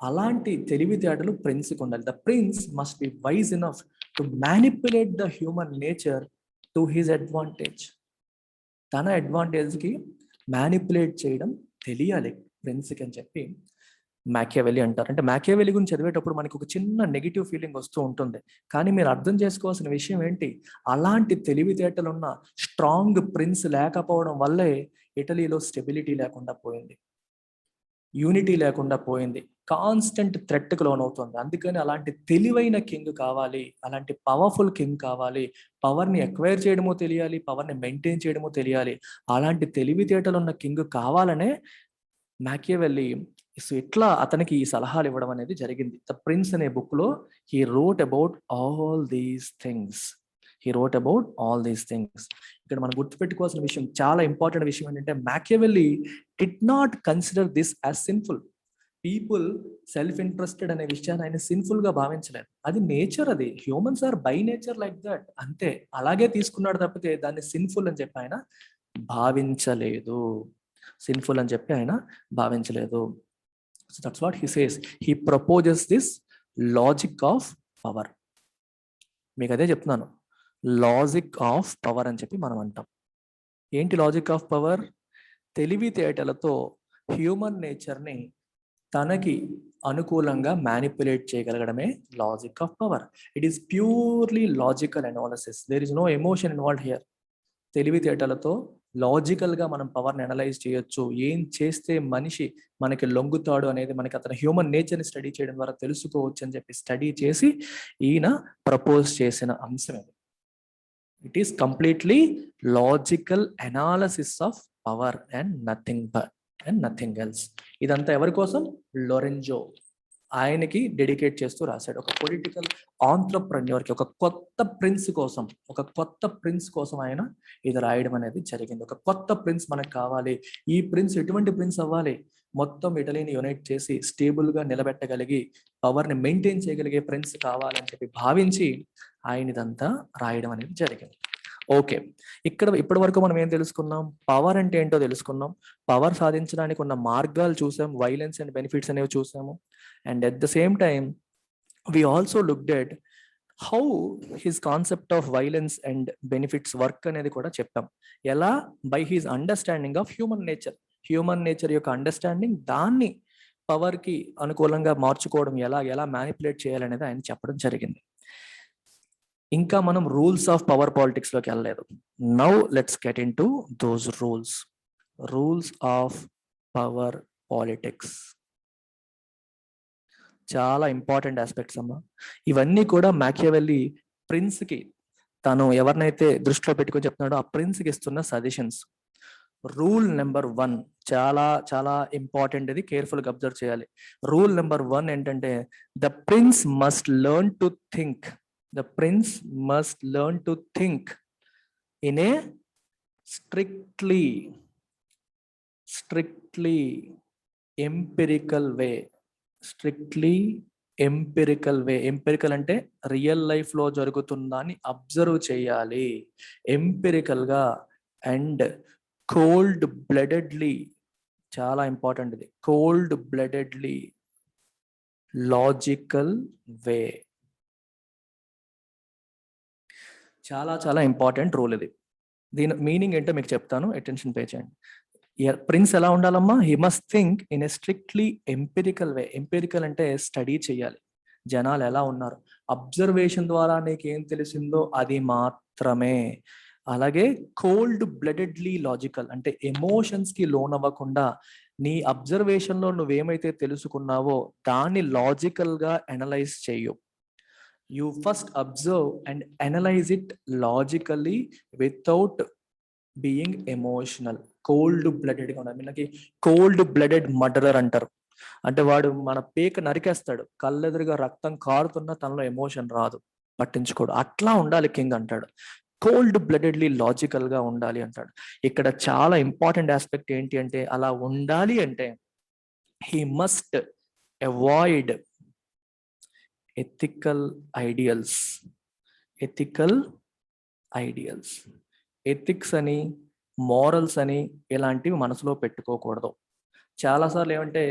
అలాంటి తెలివితేటలు ప్రిన్స్కి ఉండాలి. The prince must be wise enough to manipulate the human nature to his advantage. తన అడ్వాంటేజ్కి మ్యానిపులేట్ చేయడం తెలియాలి ప్రిన్స్కి అని చెప్పి మ్యాకియవెల్లీ అంటారు. అంటే మ్యాకియవెల్లీ గురించి చదివేటప్పుడు మనకి ఒక చిన్న నెగిటివ్ ఫీలింగ్ వస్తూ ఉంటుంది, కానీ మీరు అర్థం చేసుకోవాల్సిన విషయం ఏంటి, అలాంటి తెలివితేటలున్న స్ట్రాంగ్ ప్రిన్స్ లేకపోవడం వల్లే ఇటలీలో స్టెబిలిటీ లేకుండా పోయింది, యూనిటీ లేకుండా పోయింది, కాన్స్టెంట్ థ్రెట్కి లోనవుతుంది. అందుకని అలాంటి తెలివైన కింగ్ కావాలి, అలాంటి పవర్ఫుల్ కింగ్ కావాలి, పవర్ని ఎక్వైర్ చేయడమో తెలియాలి, పవర్ని మెయింటైన్ చేయడమో తెలియాలి. అలాంటి తెలివితేటలు ఉన్న కింగ్ కావాలనే మ్యాకియవెల్లీ ఇట్లా అతనికి ఈ సలహాలు ఇవ్వడం అనేది జరిగింది. ద ప్రిన్స్ అనే బుక్ లో he wrote about all these things. ఇక్కడ మనం గుర్తుపెట్టుకోవాల్సిన విషయం, చాలా ఇంపార్టెంట్ విషయం ఏంటంటే Machiavelli did not consider this as sinful. People self interested అనే విషయాన్ని ఆయన సిన్ఫుల్ గా భావించలేదు. అది నేచర్, అది humans are by nature like that, అంతే. అలాగే తీసుకున్నాడు తప్పితే దాన్ని సిన్ఫుల్ అని చెప్పి ఆయన భావించలేదు. So that's what he says. He proposes this logic of power. మీకు అదే చెప్తున్నాను, లాజిక్ ఆఫ్ పవర్ అని చెప్పి మనం అంటాం. ఏంటి లాజిక్ ఆఫ్ పవర్? తెలివితేటలతో హ్యూమన్ నేచర్ని తనకి అనుకూలంగా మ్యానిపులేట్ చేయగలగడమే logic of power. It is purely logical analysis, there is no emotion involved here. తెలివితేటలతో లాజికల్ గా మనం పవర్ని అనలైజ్ చేయొచ్చు, ఏం చేస్తే మనిషి మనకి లొంగుతాడు అనేది మనకి అతని హ్యూమన్ నేచర్ని స్టడీ చేయడం ద్వారా తెలుసుకోవచ్చు అని చెప్పి స్టడీ చేసి ఈయన ప్రపోజ్ చేసిన అంశం ఇది. It is completely logical analysis of power and nothing else. ఇదంతా ఎవరి కోసం? లొరెంజో ఆయనకి డెడికేట్ చేస్తూ రాశాడు. ఒక పొలిటికల్ ఆంట్రప్రెన్యూర్కి, ఒక కొత్త ప్రిన్స్ కోసం ఆయన ఇది రాయడం అనేది జరిగింది. ఒక కొత్త ప్రిన్స్ మనకు కావాలి. ఈ ప్రిన్స్ ఎటువంటి ప్రిన్స్ అవ్వాలి? మొత్తం ఇటలీని యునైట్ చేసి స్టేబుల్ గా నిలబెట్టగలిగి పవర్ని మెయింటైన్ చేయగలిగే ప్రిన్స్ కావాలని చెప్పి భావించి ఆయన ఇదంతా రాయడం అనేది జరిగింది. ఓకే, ఇప్పటి వరకు మనం ఏం తెలుసుకున్నాం? పవర్ అంటే ఏంటో తెలుసుకున్నాం, పవర్ సాధించడానికి ఉన్న మార్గాలు చూసాం, వైలెన్స్ అండ్ బెనిఫిట్స్ అనేవి చూసాము. And at the same time we also looked at how his concept of violence and benefits work అనేది కూడా చెప్పాం. ఎలా? By his understanding of human nature యొక్క అండర్స్టాండింగ్, దాన్ని పవర్ కి అనుకూలంగా మార్చుకోవడం ఎలా మ్యానిపులేట్ చేయాలనేది ఆయన చెప్పడం జరిగింది. ఇంకా మనం రూల్స్ ఆఫ్ పవర్ పాలిటిక్స్ లోకి వెళ్ళలేదు. Now let's get in to those rules of power politics. చాలా ఇంపార్టెంట్ ఆస్పెక్ట్స్ అమ్మా. ఇవన్నీ కూడా మ్యాకియావెల్లీ ప్రిన్స్కి, తను ఎవరినైతే దృష్టిలో పెట్టుకొని చెప్తున్నాడో ఆ ప్రిన్స్కి ఇస్తున్న సజెషన్స్. రూల్ నెంబర్ 1 చాలా చాలా ఇంపార్టెంట్, ఇది కేర్ఫుల్గా అబ్జర్వ్ చేయాలి. రూల్ నెంబర్ 1 ఏంటంటే the prince must learn to think, the prince must learn to think in a strictly empirical way. Strictly empirical way. Empirical అంటే రియల్ లైఫ్ లో జరుగుతుందాన్ని అబ్జర్వ్ చేయాలి empirical గా. అండ్ కోల్డ్ బ్లడెడ్లీ, చాలా important ఇది, cold bloodedly logical వే. చాలా చాలా important rule ఇది. దీని మీనింగ్ ఏంటో మీకు చెప్తాను, అటెన్షన్ పే చేయండి. ప్రిన్స్ ఎలా ఉండాలమ్మా? He must think in a strictly empirical way. Empirical అంటే స్టడీ చేయాలి, జనాలు ఎలా ఉన్నారు, అబ్జర్వేషన్ ద్వారా నీకేం తెలిసిందో అది మాత్రమే. అలాగే కోల్డ్ బ్లడెడ్లీ లాజికల్ అంటే ఎమోషన్స్ కి లోన్ అవ్వకుండా నీ అబ్జర్వేషన్ లో నువ్వేమైతే తెలుసుకున్నావో దాన్ని లాజికల్ గా అనలైజ్ చేయు. You first observe and analyze it logically without being emotional. Cold blooded గా ఉండాలి. మనకి కోల్డ్ బ్లడెడ్ మర్డరర్ అంటారు. అంటే వాడు మన పేక నరికేస్తాడు, కళ్ళెదురుగా రక్తం కారుతున్నా తనలో ఎమోషన్ రాదు, పట్టించుకోడు. అట్లా ఉండాలి కింగ్ అంటాడు. కోల్డ్ బ్లడెడ్లీ లాజికల్ గా ఉండాలి అంటాడు. ఇక్కడ చాలా ఇంపార్టెంట్ ఆస్పెక్ట్ ఏంటి అంటే, అలా ఉండాలి అంటే he must avoid ethical ideals. Ethics అని, మోరల్స్ అని ఇలాంటివి మనసులో పెట్టుకోకూడదు. చాలాసార్లు ఏమంటే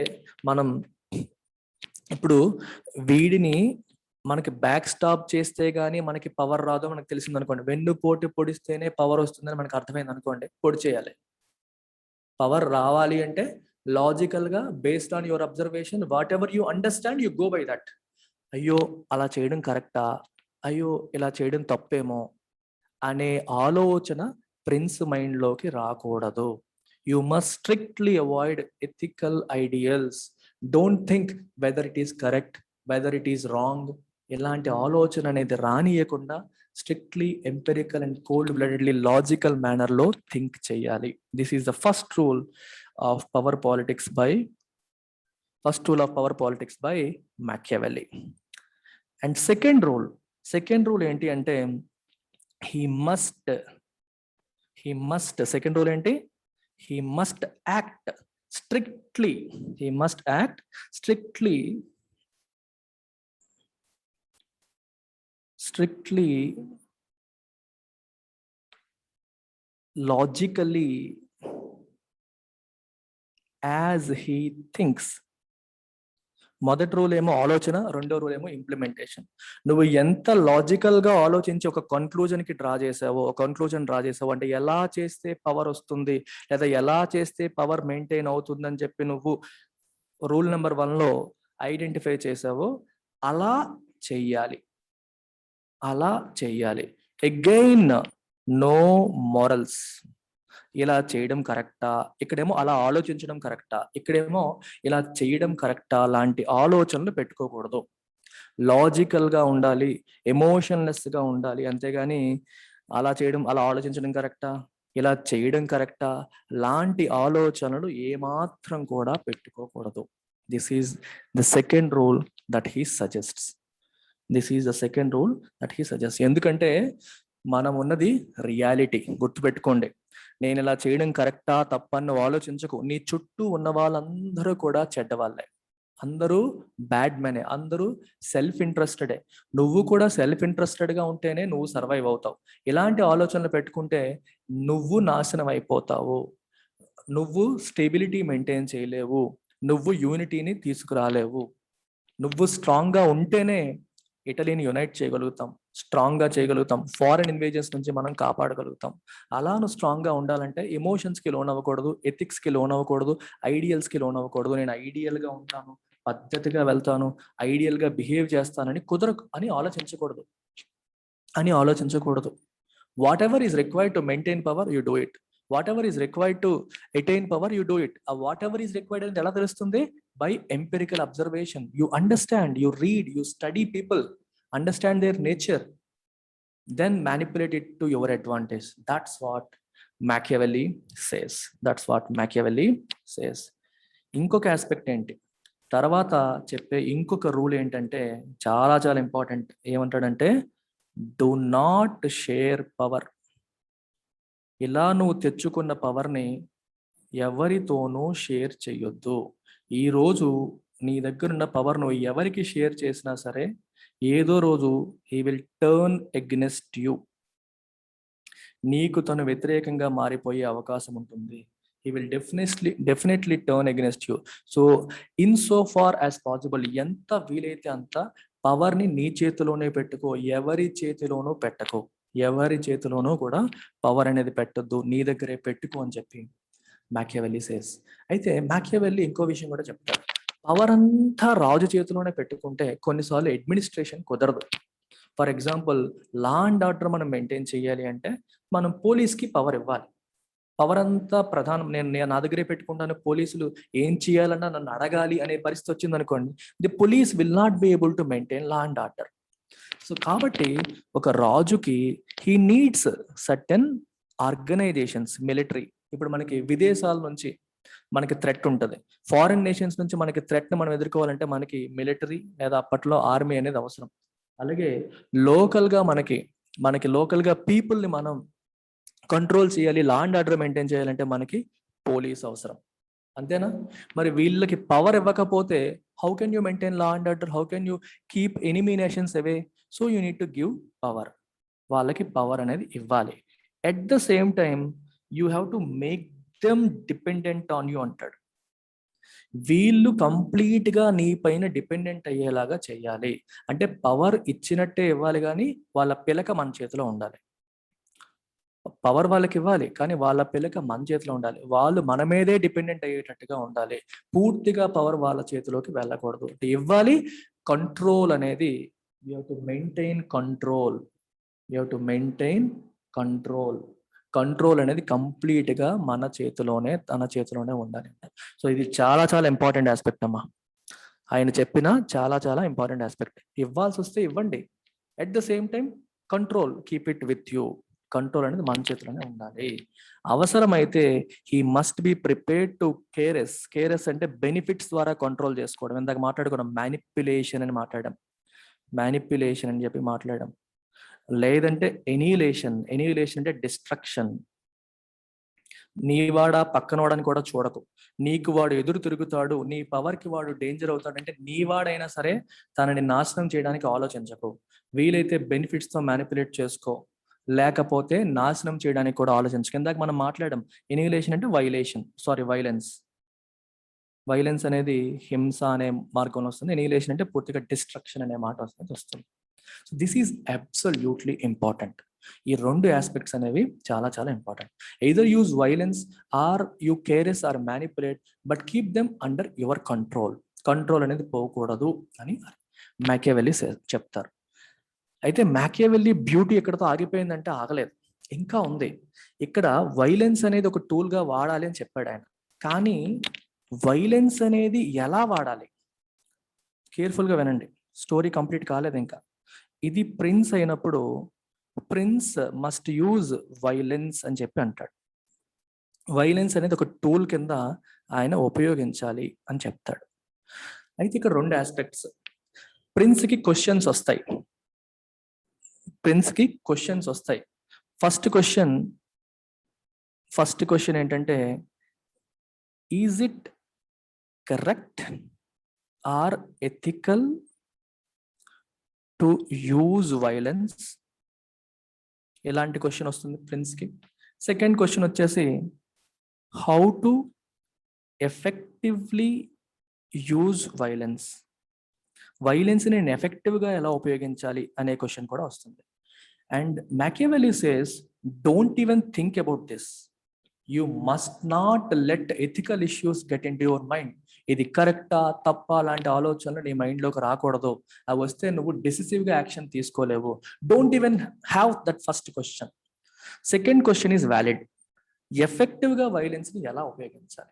మనం ఇప్పుడు వీడిని మనకి బ్యాక్ స్టాప్ చేస్తే గానీ మనకి పవర్ రాదో మనకు తెలిసింది అనుకోండి. వెన్ను పోటు పొడిస్తేనే పవర్ వస్తుందని మనకు అర్థమైంది అనుకోండి, పొడి చేయాలి. పవర్ రావాలి అంటే లాజికల్ గా based on your observation, what ever you understand you go by that. అయ్యో అలా చేయడం కరెక్టా, అయ్యో ఇలా చేయడం తప్పేమో అనే ఆలోచన ప్రిన్స్ మైండ్ లోకి రాకూడదు. You must strictly avoid ethical ideals. Don't think whether it is correct, whether it is wrong. ఇలాంటి ఆలోచన అనేది రానియకుండా strictly empirical and cold bloodedly logical manner లో థింక్ చేయాలి. This is the first rule of power politics by Machiavelli. And second rule ఏంటి అంటే he must act strictly logically as he thinks. మొదటి rule ఏమో ఆలోచన, రెండో రూల్ ఏమో implementation. నువ్వు ఎంత లాజికల్ గా ఆలోచించి ఒక కన్క్లూజన్ డ్రా చేసావో అంటే ఎలా చేస్తే పవర్ వస్తుంది లేదా ఎలా చేస్తే పవర్ మెయింటైన్ అవుతుంది అని చెప్పి నువ్వు రూల్ నెంబర్ 1లో ఐడెంటిఫై చేసావో అలా చెయ్యాలి. Again no morals. ఇలా చేయడం కరెక్టా, ఇక్కడేమో అలా ఆలోచించడం కరెక్టా, ఇక్కడేమో ఇలా చేయడం కరెక్టా లాంటి ఆలోచనలు పెట్టుకోకూడదు. లాజికల్ గా ఉండాలి, ఎమోషన్లెస్ గా ఉండాలి. అంతేగాని అలా ఆలోచించడం కరెక్టా, ఇలా చేయడం కరెక్టా లాంటి ఆలోచనలు ఏమాత్రం కూడా పెట్టుకోకూడదు. This is the second rule that he suggests. ఎందుకంటే మనం ఉన్నది రియాలిటీ, గుర్తుపెట్టుకోండి. నేను ఇలా చేయడం కరెక్టా తప్పని ఆలోచించకు. నీ చుట్టూ ఉన్న వాళ్ళందరూ కూడా చెడ్డవాళ్ళే, అందరూ బ్యాడ్ మెనే, అందరూ సెల్ఫ్ ఇంట్రెస్టెడే. నువ్వు కూడా సెల్ఫ్ ఇంట్రెస్టెడ్ గా ఉంటేనే నువ్వు సర్వైవ్ అవుతావు. ఇలాంటి ఆలోచనలు పెట్టుకుంటే నువ్వు నాశనం అయిపోతావు. నువ్వు స్టెబిలిటీ మెయింటైన్ చేయలేవు, నువ్వు యూనిటీని తీసుకురాలేవు. నువ్వు స్ట్రాంగ్ గా ఉంటేనే ఇటలీని యునైట్ చేయగలుగుతాం, స్ట్రాంగ్ గా చేయగలుగుతాం, ఫారెన్ ఇన్వేజన్స్ నుంచి మనం కాపాడగలుగుతాం. అలా నువ్వు స్ట్రాంగ్ గా ఉండాలంటే ఎమోషన్స్ కి లోన్ అవ్వకూడదు, ఎథిక్స్ కి లోన్ అవ్వకూడదు, ఐడియల్స్ కి లోన్ అవ్వకూడదు. నేను ఐడియల్ గా ఉంటాను, పద్ధతిగా వెళ్తాను, ఐడియల్ గా బిహేవ్ చేస్తానని ఆలోచించకూడదు. Whatever is required to maintain power, you do it. Whatever is required to attain power you do it. ఆ వాట్ ఎవర్ ఈస్ రిక్వైర్డ్ అనేది ఎలా తెలుస్తుంది? By empirical observation. You understand, you read, you study people, understand their nature, then manipulate it to your advantage. That's what Machiavelli says. That's what Machiavelli says. ఇంకొక aspect ఏంటి, తర్వాత చెప్పే ఇంకొక rule ఏంటంటే చాలా చాలా ఇంపార్టెంట్. ఏమంటాడంటే డు నాట్ షేర్ పవర్. ఇలా నువ్వు తెచ్చుకున్న పవర్ని ఎవరితోనూ షేర్ చేయొద్దు. ఈరోజు నీ దగ్గర ఉన్న పవర్ నువ్వు ఎవరికి షేర్ చేసినా సరే ఏదో రోజు he will turn against you. నీకు తను వ్యతిరేకంగా మారిపోయే అవకాశం ఉంటుంది. He will definitely turn against you. So in so far as possible, ఎంత వీలైతే అంత పవర్ని నీ చేతిలోనే పెట్టుకో, ఎవరి చేతిలోనూ పెట్టకో. ఎవరి చేతిలోనూ కూడా పవర్ అనేది పెట్టొద్దు, నీ దగ్గరే పెట్టుకో అని చెప్పి మాకియావెల్లీ సేస్. అయితే మాకియావెల్లీ ఇంకో విషయం కూడా చెప్తారు. పవర్ అంతా రాజు చేతిలోనే పెట్టుకుంటే కొన్నిసార్లు అడ్మినిస్ట్రేషన్ కుదరదు. For example, law and order మనం మెయింటైన్ చేయాలి అంటే మనం పోలీస్కి పవర్ ఇవ్వాలి. పవర్ అంతా ప్రధానం నేను నా దగ్గరే పెట్టుకుంటాను, పోలీసులు ఏం చేయాలన్నా నన్ను అడగాలి అనే పరిస్థితి వచ్చింది అనుకోండి, the police will not be able to maintain law and order. So కాబట్టి ఒక రాజుకి he needs certain organisations, military. ఇప్పుడు మనకి విదేశాల నుంచి మనకి థ్రెట్ ఉంటుంది, ఫారిన్ నేషన్స్ నుంచి మనకి థ్రెట్ని మనం ఎదుర్కోవాలంటే మనకి మిలిటరీ లేదా అప్పట్లో ఆర్మీ అనేది అవసరం. అలాగే లోకల్గా మనకి లోకల్గా పీపుల్ని మనం కంట్రోల్ చేయాలి, లా అండ్ ఆర్డర్ మెయింటైన్ చేయాలంటే మనకి పోలీస్ అవసరం. అంతేనా? మరి వీళ్ళకి పవర్ ఇవ్వకపోతే how can you maintain law and order? How can you keep enemy nations away? So you need to give power. వాళ్ళకి పవర్ అనేది ఇవ్వాలి. At the same time you have to make them dependent on you అంటాడు. వీళ్ళు complete గా నీ పైన dependent అయ్యేలాగా చేయాలి. అంటే పవర్ ఇచ్చినట్టే ఇవ్వాలి, కానీ వాళ్ళ పిలక మన చేతిలో ఉండాలి. పవర్ వాళ్ళకి ఇవ్వాలి, కానీ వాళ్ళ పిలక మన చేతిలో ఉండాలి. వాళ్ళు మన మీదే డిపెండెంట్ అయ్యేటట్టుగా ఉండాలి. పూర్తిగా పవర్ వాళ్ళ చేతిలోకి వెళ్ళకూడదు. ఇవ్వాలి. కంట్రోల్ అనేది you have to maintain control. You have to maintain control. Control అనేది కంప్లీట్ గా తన చేతిలోనే ఉండాలి. సో ఇది చాలా చాలా ఇంపార్టెంట్ ఆస్పెక్ట్ అమ్మా. ఆయన చెప్పిన చాలా చాలా ఇంపార్టెంట్ ఆస్పెక్ట్. ఇవ్వాల్సి వస్తే ఇవ్వండి, at the same time control, keep it with you. Control అనేది మన చేతిలోనే ఉండాలి. అవసరమైతే he must be prepared to caress. Caress అంటే బెనిఫిట్స్ ద్వారా కంట్రోల్ చేసుకోవడం. ఇందాక మాట్లాడుకున్నాం, మ్యానిపులేషన్ అని మాట్లాడాం, మ్యానిపులేషన్ అని చెప్పి మాట్లాడాం. లేదంటే ఎనీలేషన్. ఎనీలేషన్ అంటే డిస్ట్రక్షన్. నీవాడ పక్కనవాడని కూడా చూడకు. నీకు వాడు ఎదురు తిరుగుతాడు, నీ పవర్కి వాడు డేంజర్ అవుతాడంటే నీవాడైనా సరే తనని నాశనం చేయడానికి ఆలోచించకు. వీలైతే బెనిఫిట్స్తో మ్యానిపులేట్ చేసుకో, లేకపోతే నాశనం చేయడానికి కూడా ఆలోచించు. ఇందాక మనం మాట్లాడాం, ఎనీలేషన్ అంటే వైలెన్స్. వైలెన్స్ అనేది హింస అనే మార్గంలో వస్తుంది. ఎనీలేషన్ అంటే పూర్తిగా డిస్ట్రక్షన్ అనే మాట వస్తుంది. So this is absolutely important. ఈ రెండు ఆస్పెక్ట్స్ అనేవి చాలా చాలా important. Either use violence or you caress or manipulate, but keep them under your control. Control అనేది పోకూడదు అని మాకియావెల్లీ చెప్తారు. అయితే మాకియావెల్లీ బ్యూటీ ఎక్కడతో ఆగిపోయిందంటే ఆగలేదు, ఇంకా ఉంది. ఇక్కడ వైలెన్స్ అనేది ఒక టూల్గా వాడాలి అని చెప్పాడు ఆయన. కానీ వైలెన్స్ అనేది ఎలా వాడాలి, కేర్ఫుల్గా వినండి, స్టోరీ కంప్లీట్ కాలేదు ఇంకా. ఇది ప్రిన్స్ అయినప్పుడు ప్రిన్స్ మస్ట్ యూజ్ వైలెన్స్ అని చెప్పి అంటాడు. వైలెన్స్ అనేది ఒక టూల్ కింద ఆయన ఉపయోగించాలి అని చెప్తాడు. అయితే ఇక్కడ రెండు ఆస్పెక్ట్స్. ప్రిన్స్కి క్వశ్చన్స్ వస్తాయి. ఫస్ట్ క్వశ్చన్ ఏంటంటే, is it correct or ethical to use violence? ఇలాంటి క్వశ్చన్ వస్తుంది ప్రిన్స్కి. సెకండ్ క్వశ్చన్ వచ్చేసి, how to effectively use violence? వైలెన్స్ని నేను ఎఫెక్టివ్గా ఎలా ఉపయోగించాలి అనే క్వశ్చన్ కూడా వస్తుంది. And Machiavelli says, don't even think about this. You must not let ethical issues get into your mind. ఇది కరెక్టా తప్ప లాంటి ఆలోచనలు నీ మైండ్లోకి రాకూడదు. అవి వస్తే నువ్వు డిసిసివ్గా యాక్షన్ తీసుకోలేవు. Don't even have that first question. Second question is valid. ఎఫెక్టివ్గా వైలెన్స్ని ఎలా ఉపయోగించాలి,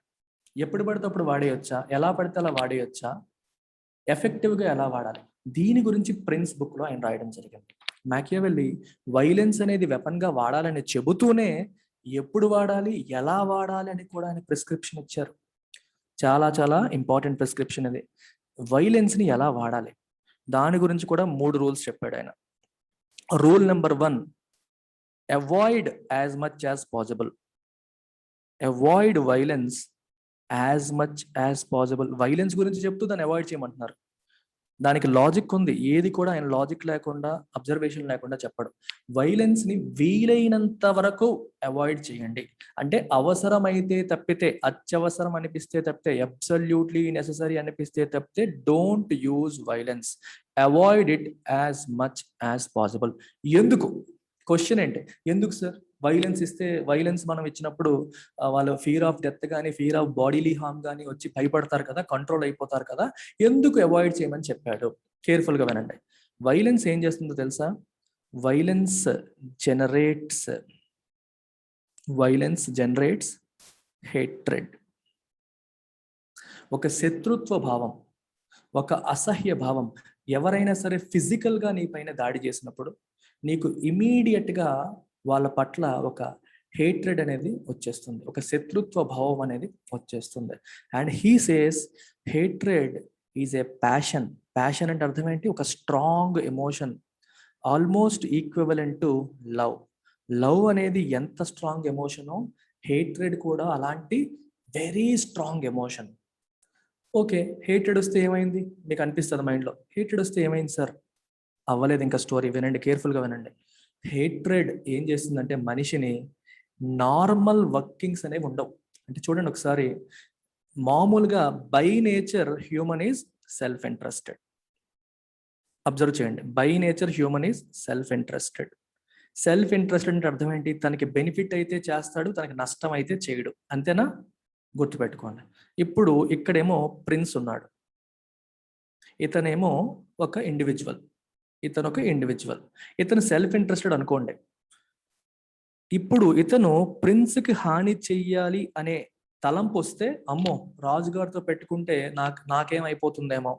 ఎప్పుడు పడితే అప్పుడు వాడేయొచ్చా, ఎలా పడితే అలా వాడేయొచ్చా, ఎఫెక్టివ్గా ఎలా వాడాలి, దీని గురించి ప్రిన్స్ బుక్లో ఆయన రాయడం జరిగింది. మ్యాకియావెల్లీ వైలెన్స్ అనేది వెపన్గా వాడాలని చెబుతూనే ఎప్పుడు వాడాలి, ఎలా వాడాలి అని కూడా ఆయన ప్రిస్క్రిప్షన్ ఇచ్చారు. చాలా చాలా ఇంపార్టెంట్ ప్రిస్క్రిప్షన్ ఇది. వైలెన్స్ని ఎలా వాడాలి దాని గురించి కూడా 3 రూల్స్ చెప్పాడు ఆయన. Rule number 1, avoid as much as possible. Avoid violence as much as possible. Violence గురించి చెప్తూ దాన్ని అవాయిడ్ చేయమంటున్నారు. దానికి లాజిక్ ఉంది. ఏది కూడా ఆయన లాజిక్ లేకుండా, అబ్జర్వేషన్ లేకుండా చెప్పడు. వైలెన్స్ని వీలైనంత వరకు అవాయిడ్ చేయండి. అంటే అవసరమైతే తప్పితే, అత్యవసరం అనిపిస్తే తప్పితే, అబ్సల్యూట్లీ నెససరీ అనిపిస్తే తప్పితే don't use violence. Avoid it as much as possible. ఎందుకు? క్వశ్చన్ ఏంటి, ఎందుకు సార్ వైలెన్స్ మనం ఇచ్చినప్పుడు వాళ్ళు ఫియర్ ఆఫ్ డెత్ కానీ, ఫియర్ ఆఫ్ బాడీలీ హార్మ్ కానీ వచ్చి భయపడతారు కదా, కంట్రోల్ అయిపోతారు కదా, ఎందుకు అవాయిడ్ చేయమని చెప్పాడు? కేర్ఫుల్గా వినండి. వైలెన్స్ ఏం చేస్తుందో తెలుసా? Violence generates hatred. ఒక శత్రుత్వ భావం, ఒక అసహ్య భావం. ఎవరైనా సరే ఫిజికల్గా నీ పైన దాడి చేసినప్పుడు నీకు ఇమీడియట్గా వాళ్ళ పట్ల ఒక హేట్రెడ్ అనేది వచ్చేస్తుంది, ఒక శత్రుత్వ భావం అనేది వచ్చేస్తుంది. And he says hatred is a passion. Passion అంటే అర్థం ఏంటి? ఒక strong emotion, almost equivalent to love. Love అనేది ఎంత స్ట్రాంగ్ ఎమోషనో, హేట్రెడ్ కూడా అలాంటి very strong emotion. Okay, hatred వస్తే ఏమైంది మీకు అనిపిస్తుంది మైండ్లో? హేట్రెడ్ వస్తే ఏమైంది సార్? అవ్వలేదు ఇంకా స్టోరీ. వినండి, కేర్ఫుల్గా వినండి. హేట్రెడ్ ఏం చేస్తుందంటే మనిషిని నార్మల్ వర్కింగ్స్ అనేవి ఉండవు. అంటే చూడండి ఒకసారి, మామూలుగా by nature human is self interested. Observe చేయండి, by nature human is self interested. Self interested అంటే అర్థం ఏంటి? తనకి బెనిఫిట్ అయితే చేస్తాడు, తనకి నష్టం అయితే చేయడు. అంతేనా? గుర్తుపెట్టుకోండి. ఇప్పుడు ఇక్కడేమో ప్రిన్స్ ఉన్నాడు, ఇతనేమో ఒక ఇండివిజువల్, ఇతను సెల్ఫ్ ఇంట్రెస్టెడ్ అనుకోండి. ఇప్పుడు ఇతను ప్రిన్స్కి హాని చెయ్యాలి అనే తలంపు వస్తే, అమ్మో రాజుగారితో పెట్టుకుంటే నాకేమైపోతుందేమో,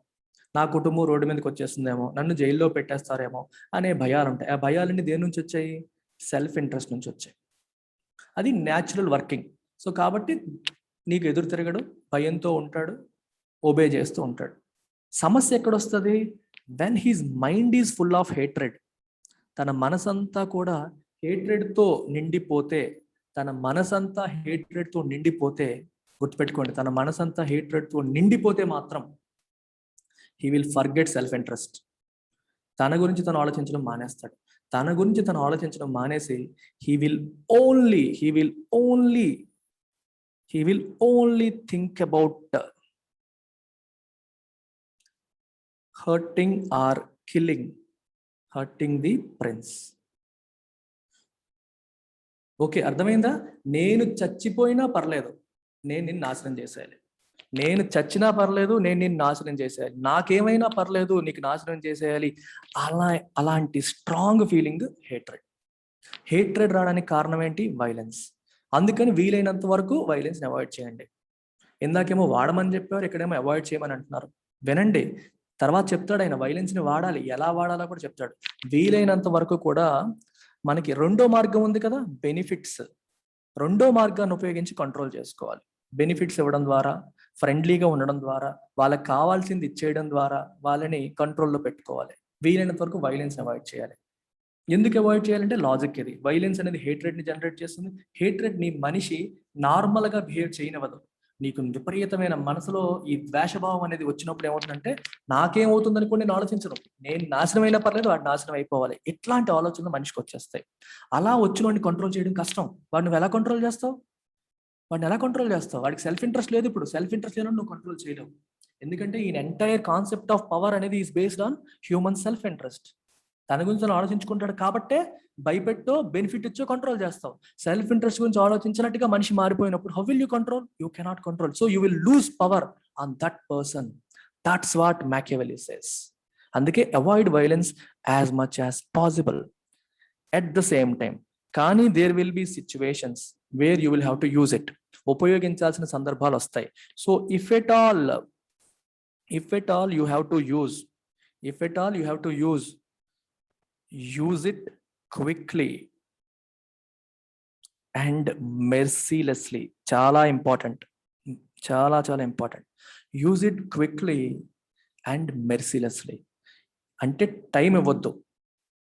నా కుటుంబం రోడ్డు మీదకి వచ్చేస్తుందేమో, నన్ను జైల్లో పెట్టేస్తారేమో అనే భయాలు ఉంటాయి. ఆ భయాలన్నీ దేని నుంచి వచ్చాయి? సెల్ఫ్ ఇంట్రెస్ట్ నుంచి వచ్చాయి. అది న్యాచురల్ వర్కింగ్. సో కాబట్టి నీకు ఎదురు తిరగడు, భయంతో ఉంటాడు, ఒబే చేస్తూ ఉంటాడు. సమస్య ఎక్కడొస్తుంది? When his mind is full of hatred. తన మనసంతా కూడా హేట్రెడ్తో నిండిపోతే, గుర్తుపెట్టుకోండి, తన మనసంతా హేట్రెడ్తో నిండిపోతే మాత్రం he will forget self interest. తన గురించి తను ఆలోచించడం మానేస్తాడు. తన గురించి తను ఆలోచించడం మానేసి he will only think about hurting or hurting the prince. Okay, అర్థమైందా? నేను చచ్చిపోయినా పర్లేదు, నేను నిన్ను నాశనం చేసేయాలి. నేను చచ్చినా పర్లేదు, నేను నిన్ను నాశనం చేసేయాలి. నాకేమైనా పర్లేదు, నీకు నాశనం చేసేయాలి. అలాంటి స్ట్రాంగ్ ఫీలింగ్ హేట్రెడ్ రావడానికి కారణం ఏంటి? వైలెన్స్. అందుకని వీలైనంత వరకు వైలెన్స్ని అవాయిడ్ చేయండి. ఇందాకేమో వాడమని చెప్పారు, ఇక్కడేమో అవాయిడ్ చేయమని అంటున్నారు. వినండి, తర్వాత చెప్తాడు ఆయన వైలెన్స్ని వాడాలి, ఎలా వాడాలో కూడా చెప్తాడు. వీలైనంత వరకు కూడా మనకి రెండో మార్గం ఉంది కదా, బెనిఫిట్స్. రెండో మార్గాన్ని ఉపయోగించి కంట్రోల్ చేసుకోవాలి. బెనిఫిట్స్ ఇవ్వడం ద్వారా, ఫ్రెండ్లీగా ఉండడం ద్వారా, వాళ్ళకి కావాల్సింది ఇచ్చేయడం ద్వారా వాళ్ళని కంట్రోల్లో పెట్టుకోవాలి. వీలైనంత వరకు వైలెన్స్ అవాయిడ్ చేయాలి. ఎందుకు అవాయిడ్ చేయాలంటే లాజిక్ ఇది. వైలెన్స్ అనేది హేట్రెడ్ని జనరేట్ చేస్తుంది. హేట్రెడ్ని మనిషి నార్మల్గా బిహేవ్ చేయనివ్వదు. నీకు విపరీతమైన మనసులో ఈ ద్వేషభావం అనేది వచ్చినప్పుడు ఏమవుతుందంటే, నాకేమవుతుంది అనుకోండి, నేను ఆలోచించను, నేను నాశనం అయినా పర్లేదు, వాడు నాశనం అయిపోవాలి, ఇట్లాంటి ఆలోచనలు మనిషికి వచ్చేస్తాయి. అలా వచ్చినోడిని కంట్రోల్ చేయడం కష్టం. వాడిని ఎలా కంట్రోల్ చేస్తావు? వాడికి సెల్ఫ్ ఇంట్రెస్ట్ లేదు. ఇప్పుడు సెల్ఫ్ ఇంట్రెస్ట్ లేని నువ్వు కంట్రోల్ చేయలేవు. ఎందుకంటే ఈ ఎంటైర్ కాన్సెప్ట్ ఆఫ్ పవర్ అనేది is based on human self interest. తన గురించి తను ఆలోచించుకుంటాడు కాబట్టే భయపెట్టో, బెనిఫిట్ ఇచ్చో కంట్రోల్ చేస్తావు. సెల్ఫ్ ఇంట్రెస్ట్ గురించి ఆలోచించినట్టుగా మనిషి మారిపోయినప్పుడు how will you control? You cannot control. So you will lose power on that person. That's what Machiavelli says. అందుకే avoid violence as much as possible. At the same time కానీ there will be situations where you will have to use it. ఉపయోగించాల్సిన సందర్భాలు వస్తాయి. So if at all you have to use it quickly and mercilessly. చాలా important, చాలా important. Use it quickly and mercilessly. అంటే time ఇవ్వద్దు.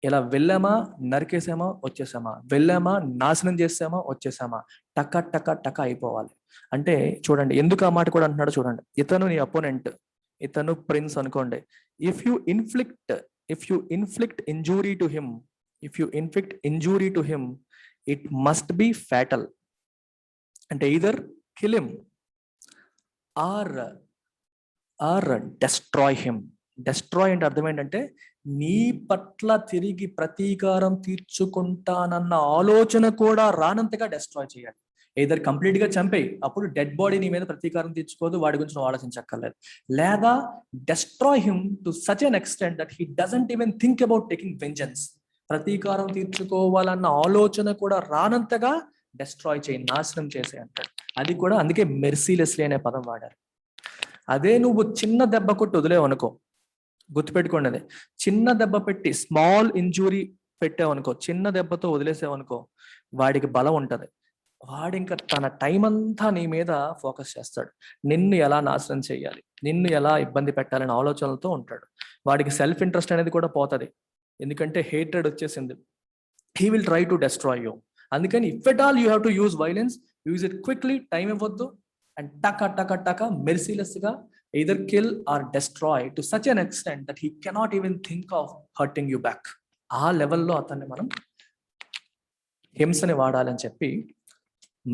ఇలా వెళ్ళామా నరికేసామా వచ్చేసామా, వెళ్ళామా నాశనం చేసామా వచ్చేసామా, టక టక టక అయిపోవాలి. అంటే చూడండి ఎందుకు ఆ మాట కూడా అంటున్నాడు చూడండి. ఇతను నీ అపోనెంట్, ఇతను ప్రిన్స్ అనుకోండి. If you inflict injury to him it must be fatal. అంటే either kill him or destroy him. Destroy అంటే అర్థం ఏంటంటే నీ పట్ల తిరిగి ప్రతీకారం తీర్చుకుంటానన్న ఆలోచన కూడా రానంతగా డెస్ట్రాయ్ చేయాలి. either కంప్లీట్ గా చంపేయి, అప్పుడు డెడ్ బాడీ నీ మీద ప్రతీకారం తీర్చుకోదు, వాడి గురించి నువ్వు ఆలోచించక్కర్లేదు. లేదా destroy him to such an extent that he doesn't even think about taking vengeance. ప్రతీకారం తీర్చుకోవాలన్న ఆలోచన కూడా రానంతగా డెస్ట్రాయ్ చేయి, నాశనం చేసే అంటాడు. అది కూడా అందుకే మెర్సీలెస్లీ అనే పదం వాడారు. అదే నువ్వు చిన్న దెబ్బ కొట్టి వదిలేవనుకో, గుర్తుపెట్టుకోండి, అదే చిన్న దెబ్బ పెట్టి స్మాల్ ఇంజురీ పెట్టావనుకో, చిన్న దెబ్బతో వదిలేసావనుకో, వాడికి బలం ఉంటది. వాడు ఇంకా తన టైం అంతా నీ మీద ఫోకస్ చేస్తాడు. నిన్ను ఎలా నాశనం చేయాలి, నిన్ను ఎలా ఇబ్బంది పెట్టాలని ఆలోచనలతో ఉంటాడు. వాడికి సెల్ఫ్ ఇంట్రెస్ట్ అనేది కూడా పోతుంది, ఎందుకంటే హేట్రెడ్ వచ్చేసింది. He will try to destroy you. అందుకని if at all you have to use violence, use it quickly, time ఇవ్వద్దు, అండ్ టక మెర్సీలెస్ గా either kill or destroy to such an extent that he cannot even think of hurting you back. ఆ లెవెల్లో అతన్ని మనం హింసని వాడాలని చెప్పి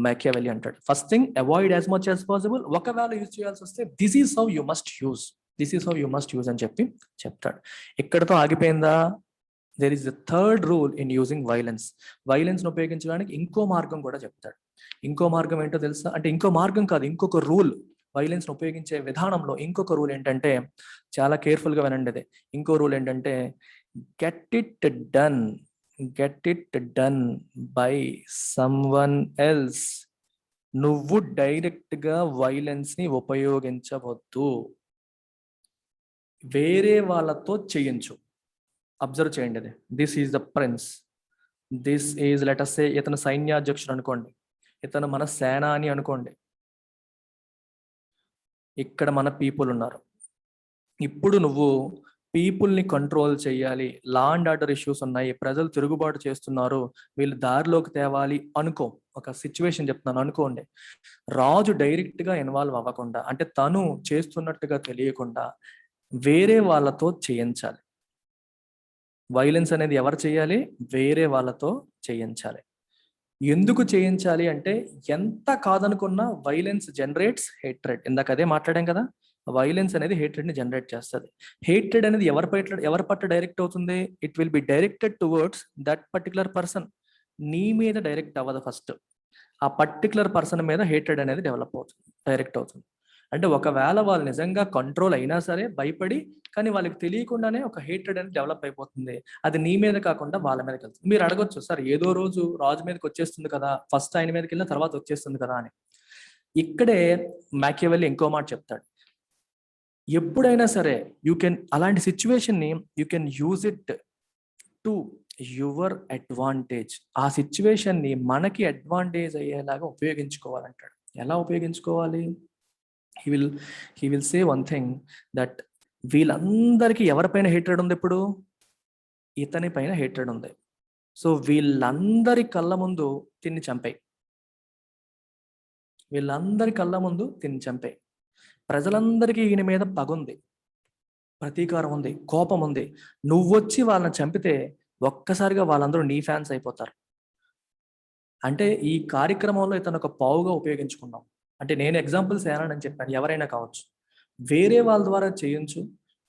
మ్యాకియావెల్లీ అంటాడు. First thing, avoid as much as possible. ఒకవేళ యూజ్ చేయాల్సి వస్తే this is how you must use అని చెప్పి చెప్తాడు. ఇక్కడతో ఆగిపోయిందా? There is the third rule in using violence. వైలెన్స్ ను ఉపయోగించడానికి ఇంకో మార్గం కూడా చెప్తాడు. ఇంకో మార్గం ఏంటో తెలుసా? అంటే ఇంకో మార్గం కాదు, ఇంకొక రూల్. వైలెన్స్ ఉపయోగించే విధానంలో ఇంకొక రూల్ ఏంటంటే, చాలా కేర్ఫుల్ గా వినండి ఇది. ఇంకో రూల్ ఏంటంటే, get it done by someone else. నువ్వు డైరెక్ట్ గా వైలెన్స్ ని ఉపయోగించవద్దు, వేరే వాళ్ళతో చేయించు. అబ్జర్వ్ చేయండి ఇది. This is the prince, this is let us say ఇతను సైన్యాధ్యక్షుడు అనుకోండి, ఇతను మన సేనాని అనుకోండి, ఇక్కడ మన పీపుల్ ఉన్నారు. ఇప్పుడు నువ్వు పీపుల్ని కంట్రోల్ చేయాలి, లా అండ్ ఆర్డర్ ఇష్యూస్ ఉన్నాయి, ప్రజలు తిరుగుబాటు చేస్తున్నారు, వీళ్ళు దారిలోకి తేవాలి అనుకో. ఒక సిచ్యువేషన్ చెప్తున్నాను అనుకోండి. రాజు డైరెక్ట్ గా ఇన్వాల్వ్ అవ్వకుండా, అంటే తను చేస్తున్నట్టుగా తెలియకుండా వేరే వాళ్ళతో చేయించాలి. వైలెన్స్ అనేది ఎవరు చేయాలి? వేరే వాళ్ళతో చేయించాలి. ఎందుకు చేయించాలి అంటే, ఎంత కాదనుకున్నా వైలెన్స్ జనరేట్స్ హేట్రెడ్. ఇందాక అదే మాట్లాడాం కదా, వైలెన్స్ అనేది హేట్రెడ్ ని జనరేట్ చేస్తుంది. హేట్రెడ్ అనేది ఎవరి పట్ల డైరెక్ట్ అవుతుంది? It will be directed towards that particular person. నీ మీద డైరెక్ట్ అవ్వదు, ఫస్ట్ ఆ పర్టికులర్ పర్సన్ మీద హేట్రెడ్ అనేది డైరెక్ట్ అవుతుంది. అంటే ఒకవేళ వాళ్ళు నిజంగా కంట్రోల్ అయినా సరే భయపడి, కానీ వాళ్ళకి తెలియకుండానే ఒక హేట్రెడ్ అనేది డెవలప్ అయిపోతుంది. అది నీ మీద కాకుండా వాళ్ళ మీదకి వెళ్తుంది. మీరు అడగొచ్చు, సార్ ఏదో రోజు రాజు మీదకి వచ్చేస్తుంది కదా, ఫస్ట్ ఆయన మీదకి వెళ్ళిన తర్వాత వచ్చేస్తుంది కదా అని. ఇక్కడే మ్యాకియావెల్లీ ఇంకో మాట చెప్తాడు. ఎప్పుడైనా సరే అలాంటి సిచ్యువేషన్ ని you can use it to your advantage. ఆ సిచ్యువేషన్ ని మనకి అడ్వాంటేజ్ అయ్యేలాగా ఉపయోగించుకోవాలంటాడు. ఎలా ఉపయోగించుకోవాలి? he will say one thing, that వీళ్ళందరికీ ఎవరిపైన హేట్రెడ్ ఉంది? ఇప్పుడు ఇతని పైన హేట్రెడ్ ఉంది. సో వీళ్ళందరి కళ్ళ ముందు తిన్ని చంపాయి, ప్రజలందరికీ ఈయన మీద పగుంది, ప్రతీకారం ఉంది, కోపం ఉంది. నువ్వొచ్చి వాళ్ళని చంపితే ఒక్కసారిగా వాళ్ళందరూ నీ ఫ్యాన్స్ అయిపోతారు. అంటే ఈ కార్యక్రమంలో ఇతను ఒక పావుగా ఉపయోగించుకున్నాం. అంటే నేను ఎగ్జాంపుల్స్ ఏనాడని చెప్పాను, ఎవరైనా కావచ్చు. వేరే వాళ్ళ ద్వారా చేయించు,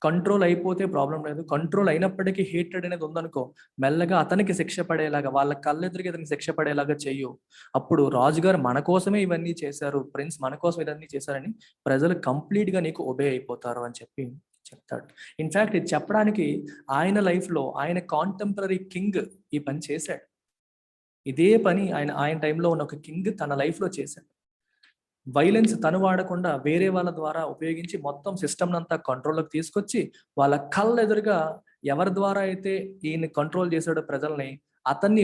కంట్రోల్ అయిపోతే ప్రాబ్లం లేదు. కంట్రోల్ అయినప్పటికీ హేట్రెడ్ అనేది ఉందనుకో, మెల్లగా అతనికి శిక్ష పడేలాగా, వాళ్ళ కళ్ళెదురుగా అతనికి శిక్ష పడేలాగా చెయ్యు. అప్పుడు రాజుగారు మన కోసమే ఇవన్నీ చేశారు, ప్రిన్స్ మన కోసం ఇవన్నీ చేశారని ప్రజలు కంప్లీట్ గా నీకు ఒబే అయిపోతారు అని చెప్పి చెప్తాడు. ఇన్ఫాక్ట్ ఇది చెప్పడానికి ఆయన లైఫ్ లో ఆయన కాంటెంపరీ కింగ్ ఈ పని చేశాడు. ఇదే పని ఆయన టైంలో ఉన్న ఒక కింగ్ తన లైఫ్లో చేశాడు. వైలెన్స్ తను వాడకుండా వేరే వాళ్ళ ద్వారా ఉపయోగించి మొత్తం సిస్టమ్ అంతా కంట్రోల్లోకి తీసుకొచ్చి వాళ్ళ కళ్ళ ఎదురుగా ఎవరి ద్వారా అయితే ఈయన కంట్రోల్ చేశాడో ప్రజల్ని, అతన్ని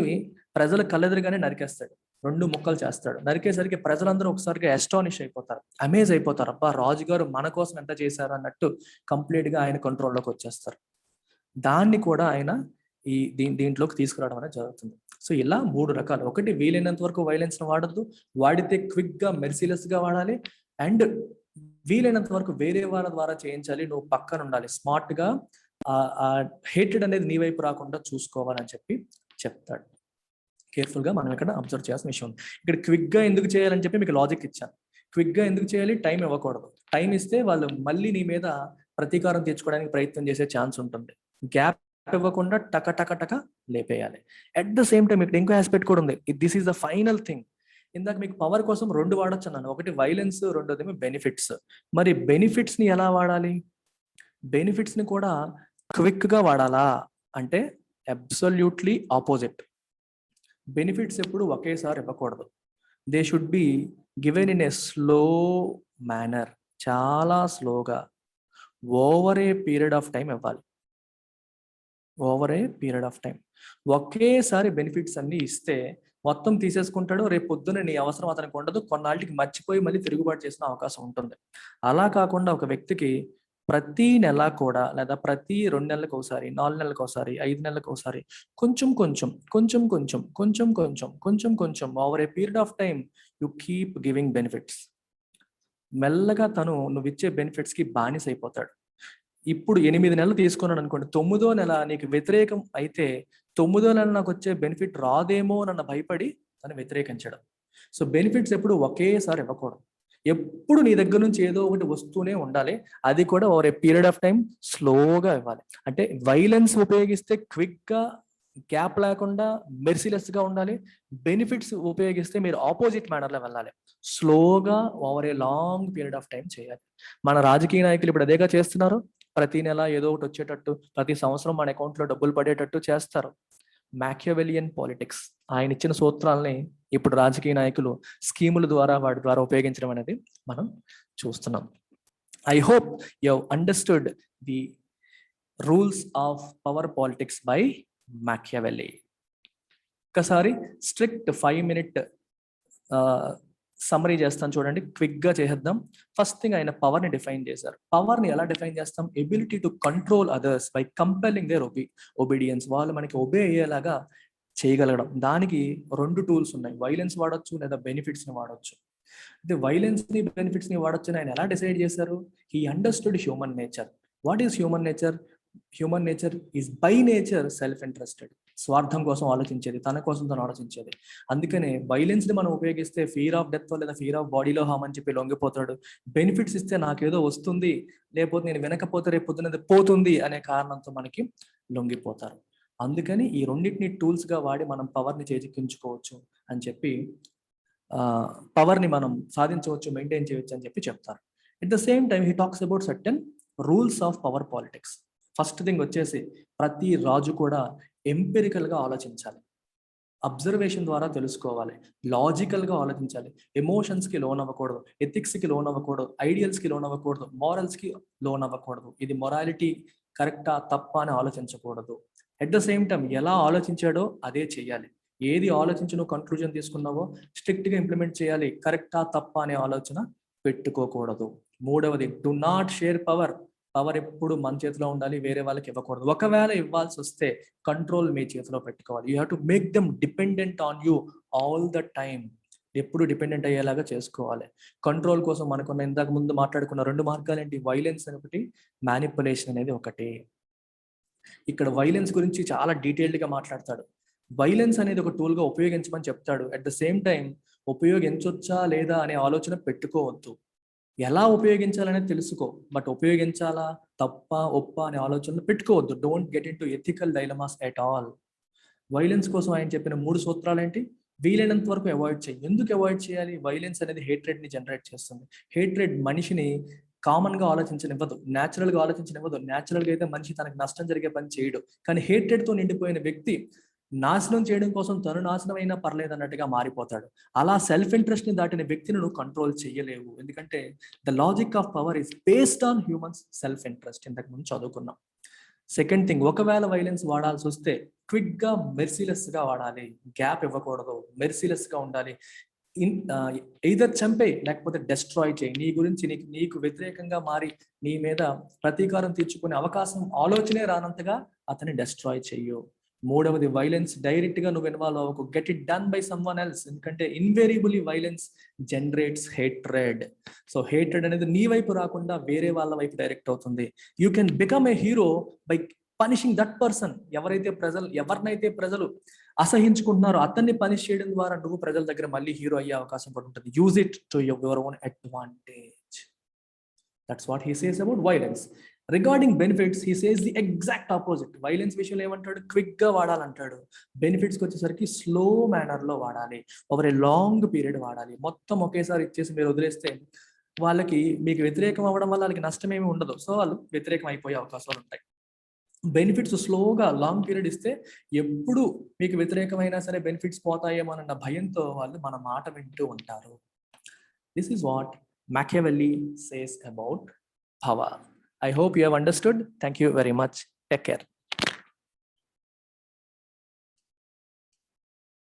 ప్రజల కళ్ళెదురుగానే నరికేస్తాడు, 2 ముక్కలు చేస్తాడు. నరికేసరికి ప్రజలందరూ ఒకసారిగా ఎస్టానిష్ అయిపోతారు, అమేజ్ అయిపోతారు. అబ్బా, రాజుగారు మన కోసం ఎంత చేశారు అన్నట్టు కంప్లీట్ గా ఆయన కంట్రోల్లోకి వచ్చేస్తారు. దాన్ని కూడా ఆయన దీంట్లోకి తీసుకురావడం అనేది జరుగుతుంది. సో ఇలా 3 రకాలు. ఒకటి, వీలైనంత వరకు వైలెన్స్ ను వాడద్దు, వాడితే క్విక్ గా మెర్సిలెస్ గా వాడాలి. అండ్ వీలైనంత వరకు వేరే వాళ్ళ ద్వారా చేయించాలి, నువ్వు పక్కన ఉండాలి, స్మార్ట్ గా ఆ హేటెడ్ అనేది నీ వైపు రాకుండా చూసుకోవాలని చెప్పి చెప్తాడు. కేర్ఫుల్ గా మనం ఇక్కడ అబ్జర్వ్ చేయాల్సిన విషయం ఉంది. ఇక్కడ క్విక్ గా ఎందుకు చేయాలని చెప్పి మీకు లాజిక్ ఇచ్చాను. క్విక్ గా ఎందుకు చేయాలి? టైం ఇవ్వకూడదు. టైం ఇస్తే వాళ్ళు మళ్ళీ నీ మీద ప్రతీకారం తీర్చుకోవడానికి ప్రయత్నం చేసే ఛాన్స్ ఉంటుంది. గ్యాప్ ఇవ్వకుండా టక టక టక లేపేయాలి. అట్ ద సేమ్ టైం ఇక్కడ ఇంకో ఆస్పెక్ట్ కూడా ఉంది. This is the final thing. ఇందాక మీకు పవర్ కోసం 2 వాడొచ్చు అన్నాను. ఒకటి వైలెన్స్, రెండోదేమో బెనిఫిట్స్. మరి బెనిఫిట్స్ ని ఎలా వాడాలి? బెనిఫిట్స్ ని కూడా క్విక్ గా వాడాలా అంటే అబ్సల్యూట్లీ ఆపోజిట్. బెనిఫిట్స్ ఎప్పుడు ఒకేసారి ఇవ్వకూడదు. They should be given in a slow manner, చాలా స్లోగా, over a period of time ఇవ్వాలి. Over a period of time. ఒకేసారి బెనిఫిట్స్ అన్ని ఇస్తే మొత్తం తీసేసుకుంటాడు, రేపు పొద్దున నీ అవసరం అతనికి ఉండదు, కొన్నాళ్ళకి మర్చిపోయి మళ్ళీ తిరుగుబాటు చేసిన అవకాశం ఉంటుంది. అలా కాకుండా ఒక వ్యక్తికి ప్రతి నెల కూడా, లేదా ప్రతి 2 నెలలకు ఒకసారి, 4 నెలలకు ఒకసారి, 5 నెలలకు ఒకసారి కొంచెం కొంచెం కొంచెం కొంచెం కొంచెం కొంచెం కొంచెం కొంచెం over a period of time you keep giving benefits. మెల్లగా తను నువ్వు ఇచ్చే బెనిఫిట్స్ కి బానిస అయిపోతాడు. ఇప్పుడు 8 నెలలు తీసుకున్నాడు అనుకోండి, 9వ నెల నీకు వ్యతిరేకం అయితే 9వ నెల నాకు వచ్చే బెనిఫిట్ రాదేమో నన్ను భయపడి తను వ్యతిరేకించడం. సో బెనిఫిట్స్ ఎప్పుడు ఒకేసారి ఇవ్వకూడదు. ఎప్పుడు నీ దగ్గర నుంచి ఏదో ఒకటి వస్తూనే ఉండాలి. అది కూడా over a period of time స్లోగా ఇవ్వాలి. అంటే వైలెన్స్ ఉపయోగిస్తే క్విక్ గా, గ్యాప్ లేకుండా, మెర్సిలెస్ గా ఉండాలి. బెనిఫిట్స్ ఉపయోగిస్తే మీరు ఆపోజిట్ మేనర్ లో వెళ్ళాలి, స్లోగా over a long period of time చేయాలి. మన రాజకీయ నాయకులు ఇప్పుడు అదేగా చేస్తున్నారు. ప్రతి నెల ఏదో ఒకటి వచ్చేటట్టు, ప్రతి సంవత్సరం మన అకౌంట్ లో డబ్బులు పడేటట్టు చేస్తారు. మ్యాకియవెలియన్ పాలిటిక్స్. ఆయన ఇచ్చిన సూత్రాలని ఇప్పుడు రాజకీయ నాయకులు స్కీముల ద్వారా, వాటి ద్వారా ఉపయోగించడం అనేది మనం చూస్తున్నాం. I hope you have understood the rules of power politics by Machiavelli. ఒకసారి స్ట్రిక్ట్ 5 minute సమ్మరీ చేస్తాను చూడండి, క్విక్ గా చేద్దాం. ఫస్ట్ థింగ్, ఆయన పవర్ ని డిఫైన్ చేశారు. పవర్ ని ఎలా డిఫైన్ చేస్తాం? Ability to control others by compelling their obedience. వాళ్ళు మనకి ఒబే అయ్యేలాగా చేయగలగడం. దానికి 2 టూల్స్ ఉన్నాయి, వైలెన్స్ వాడొచ్చు లేదా బెనిఫిట్స్ ని వాడొచ్చు. అయితే వైలెన్స్ ని, బెనిఫిట్స్ ని వాడొచ్చు ఆయన ఎలా డిసైడ్ చేశారు? He understood human nature. What is human nature? Human nature is by nature self interested. స్వార్థం కోసం ఆలోచించేది, తన కోసం తను ఆలోచించేది. అందుకనే వైలెన్స్ ని మనం ఉపయోగిస్తే ఫియర్ ఆఫ్ డెత్ లేదా ఫియర్ ఆఫ్ బాడీలో హామ్ అని చెప్పి లొంగిపోతాడు. బెనిఫిట్స్ ఇస్తే నాకేదో వస్తుంది, లేకపోతే నేను వినకపోతే రేపు పొద్దున్నది పోతుంది అనే కారణంతో మనకి లొంగిపోతారు. అందుకని ఈ రెండింటిని టూల్స్ గా వాడి మనం పవర్ ని చేజిక్కించుకోవచ్చు అని చెప్పి, పవర్ ని మనం సాధించవచ్చు, మెయింటైన్ చేయవచ్చు అని చెప్పి చెప్తారు. At the same time he talks about certain rules of power politics. First thing వచ్చేసి, ప్రతి రాజు కూడా ఎంపెరికల్ గా ఆలోచించాలి, అబ్జర్వేషన్ ద్వారా తెలుసుకోవాలి, లాజికల్ గా ఆలోచించాలి. ఎమోషన్స్ కి లోన్ అవ్వకూడదు, ఎథిక్స్ కి లోన్ అవ్వకూడదు, ఐడియల్స్ కి లోన్ అవ్వకూడదు, మారల్స్ కి లోన్ అవ్వకూడదు. ఇది మొరాలిటీ కరెక్టా తప్ప అని ఆలోచించకూడదు. అట్ ద సేమ్ టైం ఎలా ఆలోచించాడో అదే చెయ్యాలి. ఏది ఆలోచించి నువ్వు కన్క్లూజన్ తీసుకున్నావో స్ట్రిక్ట్ గా ఇంప్లిమెంట్ చేయాలి. కరెక్టా తప్ప అనే ఆలోచన పెట్టుకోకూడదు. 3వది, do not share power. Power ఎప్పుడు మన చేతిలో ఉండాలి, వేరే వాళ్ళకి ఇవ్వకూడదు. ఒకవేళ ఇవ్వాల్సి వస్తే కంట్రోల్ మీ చేతిలో పెట్టుకోవాలి. You have to make them dependent on you all the time. ఎప్పుడు డిపెండెంట్ అయ్యేలాగా చేసుకోవాలి. కంట్రోల్ కోసం మనకున్న ఇందాక ముందు మాట్లాడుకున్న 2 మార్గాలు ఏంటి? వైలెన్స్ ఒకటి, మ్యానిపులేషన్ అనేది ఒకటి. ఇక్కడ వైలెన్స్ గురించి చాలా డీటెయిల్డ్ గా మాట్లాడతాడు. వైలెన్స్ అనేది ఒక టూల్ గా ఉపయోగించమని చెప్తాడు. అట్ ద సేమ్ టైం ఉపయోగించొచ్చా లేదా అనే ఆలోచన పెట్టుకోవద్దు. ఎలా ఉపయోగించాలనేది తెలుసుకో, బట్ ఉపయోగించాలా తప్ప ఒప్ప అనే ఆలోచనలు పెట్టుకోవద్దు. Don't get in to ethical dilemmas at all. Violence కోసం ఆయన చెప్పిన 3 సూత్రాలు ఏంటి? వీలైనంత వరకు అవాయిడ్ చేయి. ఎందుకు అవాయిడ్ చేయాలి? వైలెన్స్ అనేది హేట్రెడ్ ని జనరేట్ చేస్తుంది. హేట్రెడ్ మనిషిని కామన్ గా ఆలోచించనివ్వదు, న్యాచురల్ గా ఆలోచించనివ్వదు. న్యాచురల్ గా అయితే మనిషి తనకు నష్టం జరిగే పని చేయడు, కానీ హేట్రెడ్ తో నిండిపోయిన వ్యక్తి నాశనం చేయడం కోసం తను నాశనం అయినా పర్లేదు అన్నట్టుగా మారిపోతాడు. అలా సెల్ఫ్ ఇంట్రెస్ట్ ని దాటిన వ్యక్తిని నువ్వు కంట్రోల్ చేయలేవు. ఎందుకంటే the logic of power is based on humans self interest. ఇంతకు ముందు చదువుకున్నాం. సెకండ్ థింగ్, ఒకవేళ వైలెన్స్ వాడాల్సి వస్తే క్విక్ గా మెర్సిలెస్ గా వాడాలి. గ్యాప్ ఇవ్వకూడదు, మెర్సిలెస్ గా ఉండాలి. ఎయిదర్ చంపేయి లేకపోతే డెస్ట్రాయ్ చేయి. నీ గురించి నీకు వ్యతిరేకంగా మారి నీ మీద ప్రతీకారం తీర్చుకునే అవకాశం ఆలోచనే రానంతగా అతన్ని డెస్ట్రాయ్ చెయ్యు. మూడవది, వైలెన్స్ డైరెక్ట్ గా నువ్వు ఇన్వాల్వ్ అవ్వకు. Get it done by someone else. ఎందుకంటే invariably violence generates hatred. So hatred అనేది నీ వైపు రాకుండా వేరే వాళ్ళ వైపు డైరెక్ట్ అవుతుంది. You can become a hero by punishing that person. ఎవరినైతే ప్రజలు అసహించుకుంటున్నారో అతన్ని పనిష్ చేయడం ద్వారా నువ్వు ప్రజల దగ్గర మళ్ళీ హీరో అయ్యే అవకాశం కూడా ఉంటుంది. Use it to your own advantage. That's what he says about violence. Regarding benefits he says the exact opposite. Violence విషయంలో ఏమంటాడు? క్విక్ గా వాడాలంటాడు. బెనిఫిట్స్కి వచ్చేసరికి స్లో మేనర్ లో వాడాలి, ఓవర్ ఏ లాంగ్ పీరియడ్ వాడాలి. మొత్తం ఒకేసారి ఇచ్చేసి మీరు వదిలేస్తే వాళ్ళకి మీకు వ్యతిరేకం అవ్వడం వల్ల వాళ్ళకి నష్టం ఏమి ఉండదు. సో వాళ్ళు వ్యతిరేకం అయిపోయే అవకాశాలు ఉంటాయి. బెనిఫిట్స్ స్లోగా లాంగ్ పీరియడ్ ఇస్తే ఎప్పుడు మీకు వ్యతిరేకమైనా సరే బెనిఫిట్స్ పోతాయేమో అన్న భయంతో వాళ్ళు మన మాట వింటూ ఉంటారు. This is what Machiavelli says about power. I hope you have understood. Thank you very much. Take care.